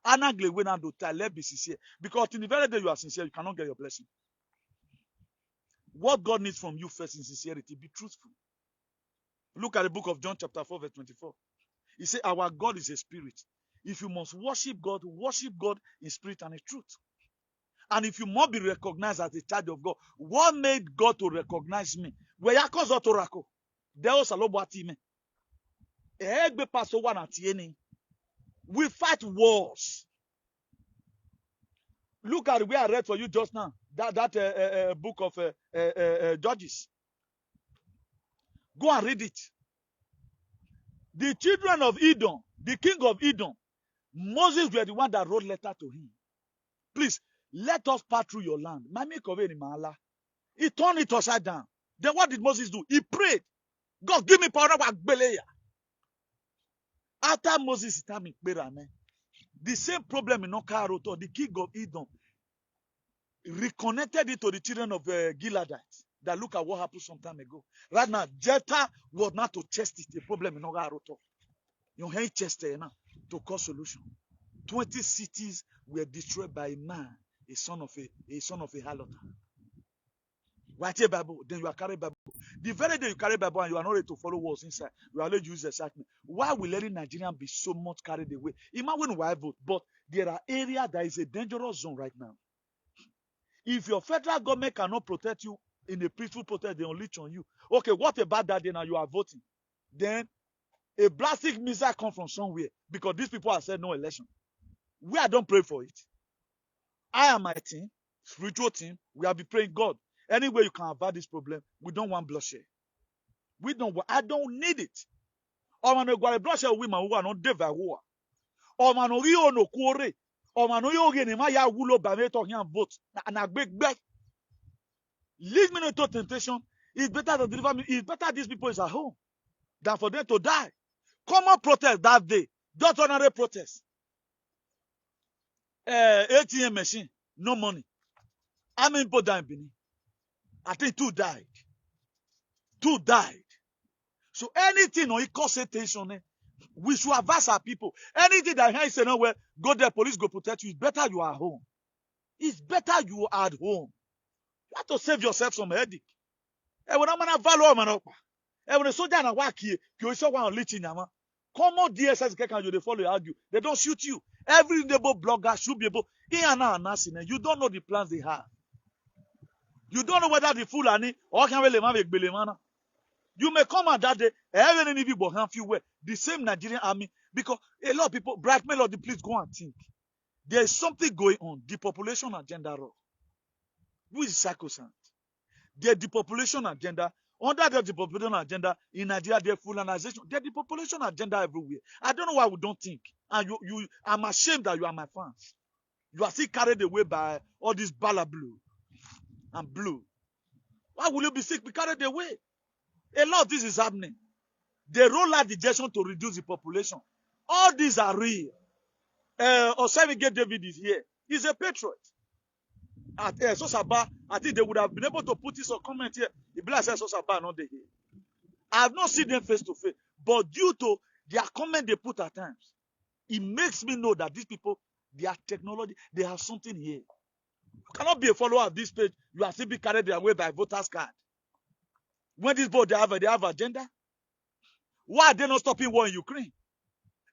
A: Be sincere. Because in the very day you are sincere, you cannot get your blessing. What God needs from you first is sincerity. Be truthful. Look at the book of John chapter 4 verse 24. He said, our God is a spirit. If you must worship God in spirit and in truth. And if you must be recognized as a child of God, what made God to recognize me? We fight wars. Look at where I read for you just now. That book of Judges. Go and read it. The children of Edom, the king of Edom, Moses were the one that wrote letter to him. Please, let us pass through your land. He turned it upside down. Then what did Moses do? He prayed. God, give me power. After Moses' time in Perame, the same problem in Okaroto, the king of Edom, reconnected it to the children of Gileadites. That look at what happened some time ago. Right now, Jephthah was not to test it, the problem in Okaroto. You hate Chester now to cause solution. 20 cities were destroyed by a man, a son of a harlot. Write a Bible, then you are carrying Bible. The very day you carry Bible and you are not ready to follow what's inside, you are allowed to use excitement. Why will any Nigerian be so much carried away? Imagine why I vote, but there are areas that is a dangerous zone right now. If your federal government cannot protect you in a peaceful protest, they unleash on you. Okay, what about that day now you are voting? Then a blasting missile comes from somewhere because these people have said no election. We are don't pray for it. I and my team, spiritual team, we have been praying, God, any way you can avoid this problem, we don't want bloodshed. We don't want, I don't need it. Or man, go bloodshed women who are not devil. Or man, you no quarry. Or man, you get my ya wulo by me talking and vote. And a big bet. Leave me into temptation. It's better to deliver me. It's better these people is at home than for them to die. Come on, protest that day. Just ordinary protest. ATM machine, no money. How many people died in Benin? I think 2 died. 2 died. So anything on cause tension, we should advise our people. Anything that I say nowhere, go there, police go protect you. It's better you are at home. It's better you are at home. You have to save yourself some headache. And when I'm gonna VALOR man up, and when the soldier na work here, you show one leeching yama. Come on, DSS can you they follow argue. They don't shoot you. Every neighbor blogger should be able. You don't know the plans they have. You don't know whether the Fulani or can really make Belemana. You may come at that day, every Navy will have you wear the same Nigerian army because a lot of people blackmail or the police go and think. There is something going on. The population agenda, which is sacrosanct. The depopulation agenda, under the depopulation agenda in Nigeria, the fulanization, the depopulation agenda everywhere. I don't know why we don't think. And I'm ashamed that you are my fans. You are still carried away by all this bala blue and blue. Why will you be sick? Be carried away. A lot of this is happening. They roll out the injection to reduce the population. All these are real. Osevige David is here. He's a patriot. At Sosaba, I think they would have been able to put this or comment here. If I said Sosaba, not they here. I have not seen them face to face, but due to their comment they put at times, it makes me know that these people, their technology, they have something here. You cannot be a follower of this page. You are still being carried away by voters' card. When this board they have agenda. Why are they not stopping war in Ukraine?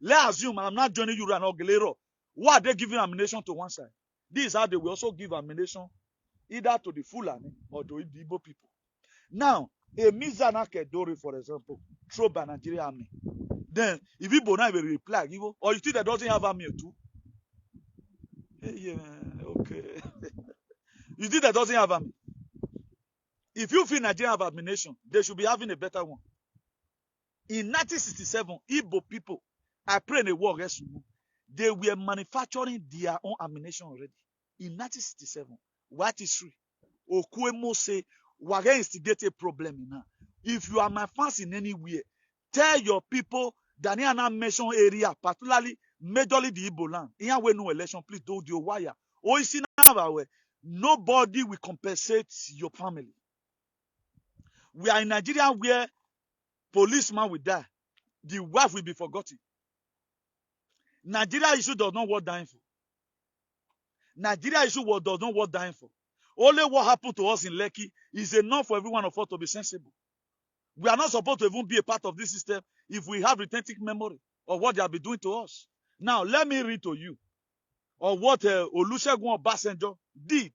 A: Let's assume I'm not joining you and Ogelero. Why are they giving ammunition to one side? This is how they will also give ammunition either to the Fulani or to the Igbo people. Now, a Mizana Kedori, for example, throw by Nigerian army. Then, if Igbo now will reply, or you think that doesn't have army too? Yeah, okay. You think that doesn't have army? If you feel Nigeria have ammunition, they should be having a better one. In 1967, Igbo people, I pray in a war against you, they were manufacturing their own ammunition already. In 1967, what history? Okuemo say, we're going to instigate a problem now. If you are my fans in anywhere, tell your people that in an mention area, particularly majorly the Igbo land, in a way no election, please don't do wire. Or you see now, nobody will compensate your family. We are in Nigeria where policeman will die. The wife will be forgotten. Nigeria issue does not worth dying for. Nigeria issue does not worth dying for. Only what happened to us in Lekki is enough for every one of us to be sensible. We are not supposed to even be a part of this system if we have retentive memory of what they have been doing to us. Now, let me read to you of what Olusegun Obasanjo did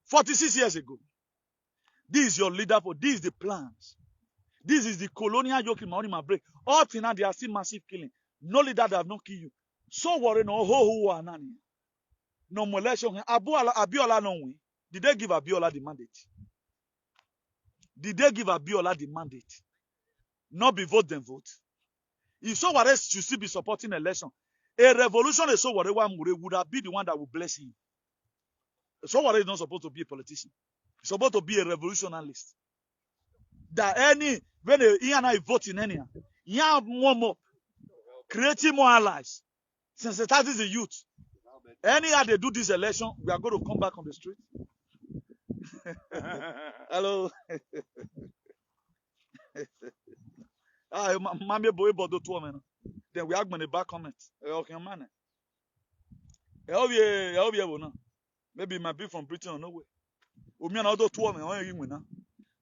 A: 46 years ago. This is your leader for this is the plans. This is the colonial yoke in my break. All till now, they are still massive killing. No leader that have not killed you. So worry no who are nani. No molestation. Abiola no win. Did they give Abiola the mandate? Did they give Abiola the mandate? Not be vote then vote. If so what else should still be supporting election, a revolution is so whatever would have been the one that will bless him. So what is not supposed to be a politician. He's supposed to be a revolutionalist. That any when he and I vote in any, he have more creating more allies, sensitizing the youth. Anyhow they do this election, we are going to come back on the street. Hello. Then we are going to back comment. Okay, man. Maybe it might be from Britain or nowhere.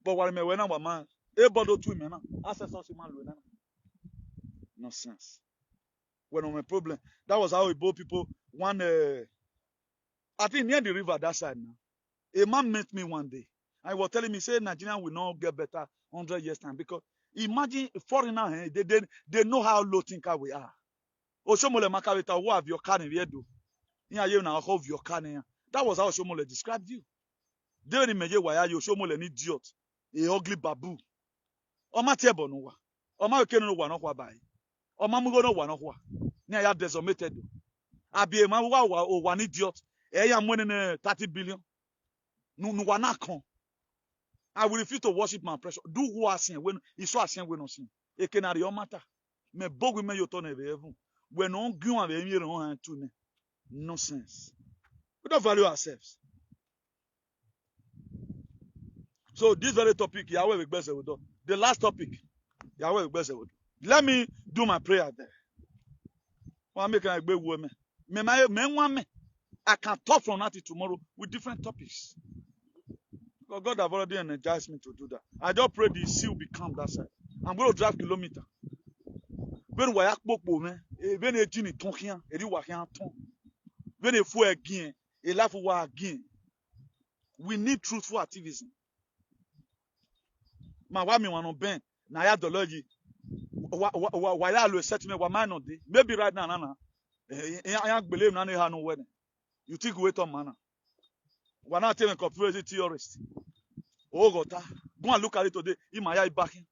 A: But what me when I'm a man, a bottle to me now. Access us man. Nonsense. When on a problem, that was how we both people one. I think near the river that side now. A man met me one day. I was telling me, say Nigeria will not get better 100 years time because imagine foreigner, they know how low thinker we are. Oshomole Makawita, what have your car in here do? Yeah, you now have your car in. That was how Oshomole described you. They didn't measure why you Oshomole an idiot, a ugly babu. Oma tebo no wa. Oma okeno no wa no kwa bai. Oma mugo no wa no kwa. Nya ya decimated. Abi ma wa o one idiot. E ya money 30 billion. No wa na kon. I will refuse to worship my pressure. Do who are sin when he saw sin when no sin. E kenari o matter. Me bogu me yo turn even. When on gun ave mi ron han tu ne. Nonsense. We don't value ourselves. So this very topic, Yahweh will bless with the last topic, Yahweh will bless with. Let me do my prayer there. I can talk from now to tomorrow with different topics. Because God have already energized me to do that. I just pray the sea will become that side. I'm going to drive kilometer. When we are when a genie tonkian, a riwakian ton. When a fool again, a laugh again. We need truthful activism. Ma wa mi wan ben na ya dology wa ya lo settlement wa man no dey maybe right now na ya gbele na ha no we you think wait on man wa na tell me conspiracy theorist oh gota go and look at it today imaya backing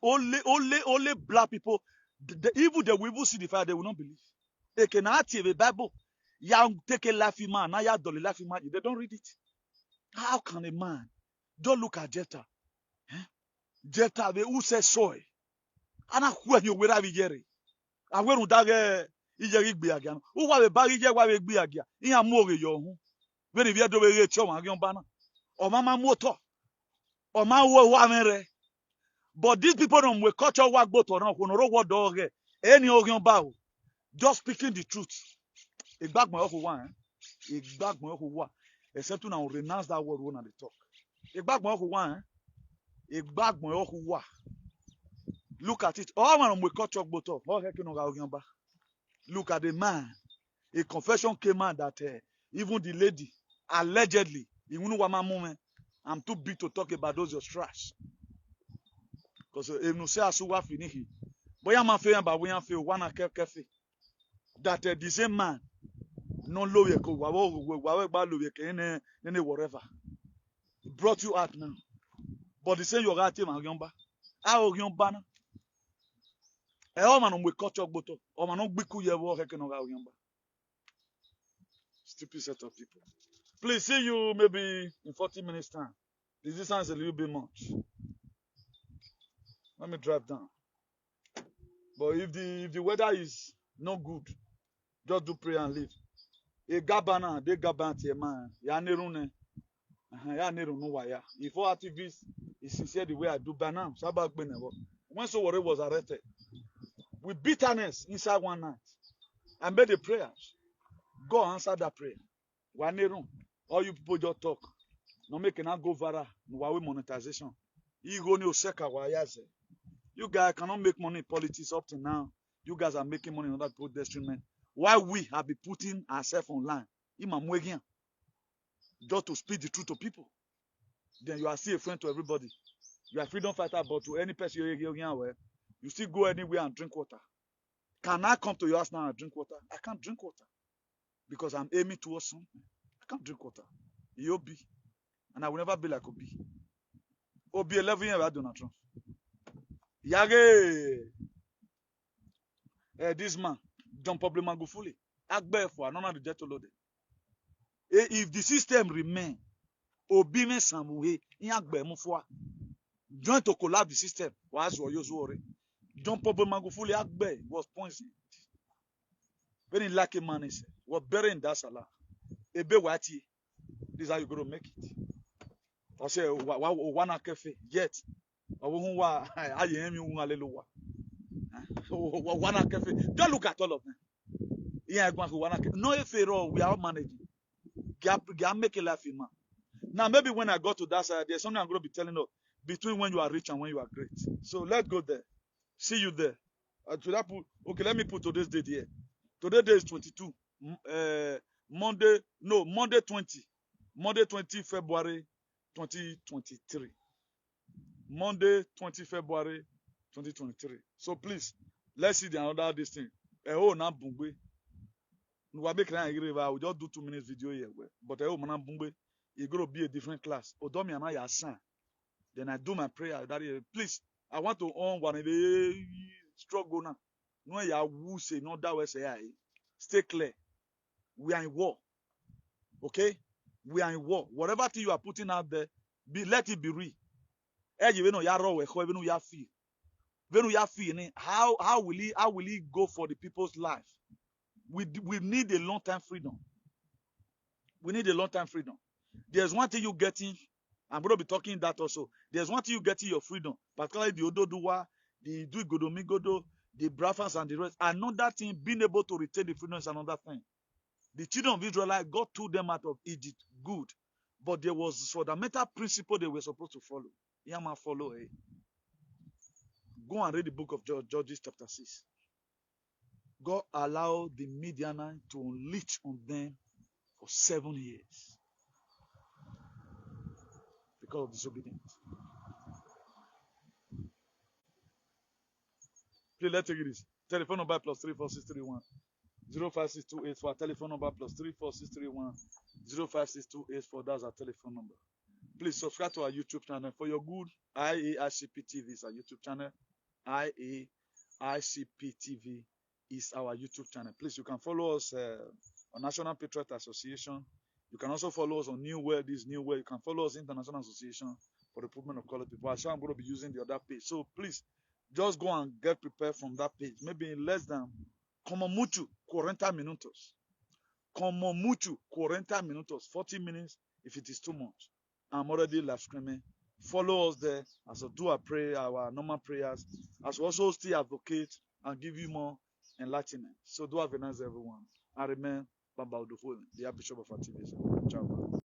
A: only black people even they will even see the fire they will not believe they can active the Bible ya take a life man na ya dolly life man they don't read it. How can a man don't look at Jephthah? Jephthah who says soy. Ana when you wera vigere. I went dage ijeri gbe aga. Who wa be bari je wa be gbe aga. Iyan mu ore yo hu. When we do we reach o wan ba na. O mama motor. O ma wo wa mere. But these people don't we culture wa gbo to na ko no ro wo do re. Any orion ba o. Just speaking the truth. Igbagbon o ko wa Igbagbon o ko wa. Except now renounce that word when they talk. Igbagbon o ko wa Igbagbon o ko wa. Look at it. All man we cut chop bottom. Look at the man. A confession came out that even the lady allegedly, I'm too big to talk about those your trash. Because if you say asuwa finihi, boy I'm afraid but we am feel one cafe that the same man no low yeko whatever brought you out now. But the same your heart team and yomba. How yomba na? Stupid set of people. Please see you maybe in 40 minutes time. This distance is a little bit much. Let me drive down. But if the weather is not good, just do prayer and leave. A gabana, they gabanti man. Ya nerune. Ya nerunu waya. If all activists is sincere the way I do by now, Sabak Benevo. When Sowore was arrested, with bitterness inside one night, I made a prayer. God answered that prayer. All you people just talk. No making not go viral. No monetization. You guys cannot make money in politics up to now. You guys are making money in other people's detriment. Why we have been putting ourselves online? Just to speak the truth to people. Then you are still a friend to everybody. You are a freedom fighter, but to any person you still go anywhere and drink water. Can I come to your house now and drink water? I can't drink water. Because I'm aiming towards something. I can't drink water. Obi. And I will never be like Obi. Obi 11 years ago, Donald Trump. Yage. This man, John Pablo Magufuli. Agbe for none of the jet loaded. If the system remain, Obi me samuhe, Yagbe mufwa. Join to collapse the system. John Pablo Magufuli Agbe was poisoned. When he like a man, he said, was buried in that salah. Ebe wati. This is how you're going to make it. I say, one cafe, yet. One cafe. Don't look at all of them. Yeah, no, if we are all managing. Gap make a life in man. Now, maybe when I go to that side, there's something I'm going to be telling you between when you are rich and when you are great. So let's go there. See you there. Okay, let me put today's date here. Today's date is 22. Monday 20. Monday 20 February 2023. Monday 20 February 2023. So please, let's see the another this thing. Oh, now Bungwe. We'll just do 2 minutes video here. But oh, man, Bungwe. It's going to be a different class. Odomi and I son. Then I do my prayer. That is, please, I want to own one of the struggle now. No, ya who say no that way say I. Stay clear. We are in war. Okay? We are in war. Whatever thing you are putting out there, let it be real. How will he go for the people's life? We need a long-time freedom. We need a long-time freedom. There's one thing you getting. I'm going to be talking that also. There's one thing you getting your freedom, particularly the Ododuwa, the Godomigodo, the Brafans and the rest. Another thing, being able to retain the freedom is another thing. The children of Israel, God took them out of Egypt, good. But there was fundamental principle they were supposed to follow. Yama follow. Go and read the book of Judges chapter 6. God allowed the Midianites to unleash on them for 7 years. Because of disobedience. Please, let's take it easy. Telephone number +34631 05628. Telephone number +34631 05628. That's our telephone number. Please subscribe to our YouTube channel. For your good, IAICP TV is our YouTube channel. IAICP TV is our YouTube channel. Please, you can follow us on National Patriot Association. You can also follow us on New World. You can follow us International Association for the Improvement of Colored People. I'm sure I'm going to be using the other page. So please, just go and get prepared from that page. Maybe in less than como mucho 40 minutos. Como mucho 40 minutos. 40 minutes if it is too much. I'm already live streaming. Follow us there as we do our normal prayers. As we also still advocate and give you more enlightenment. So do have a nice day, everyone. I remain Bamba Odufo, the Bishop of Activism. Ciao.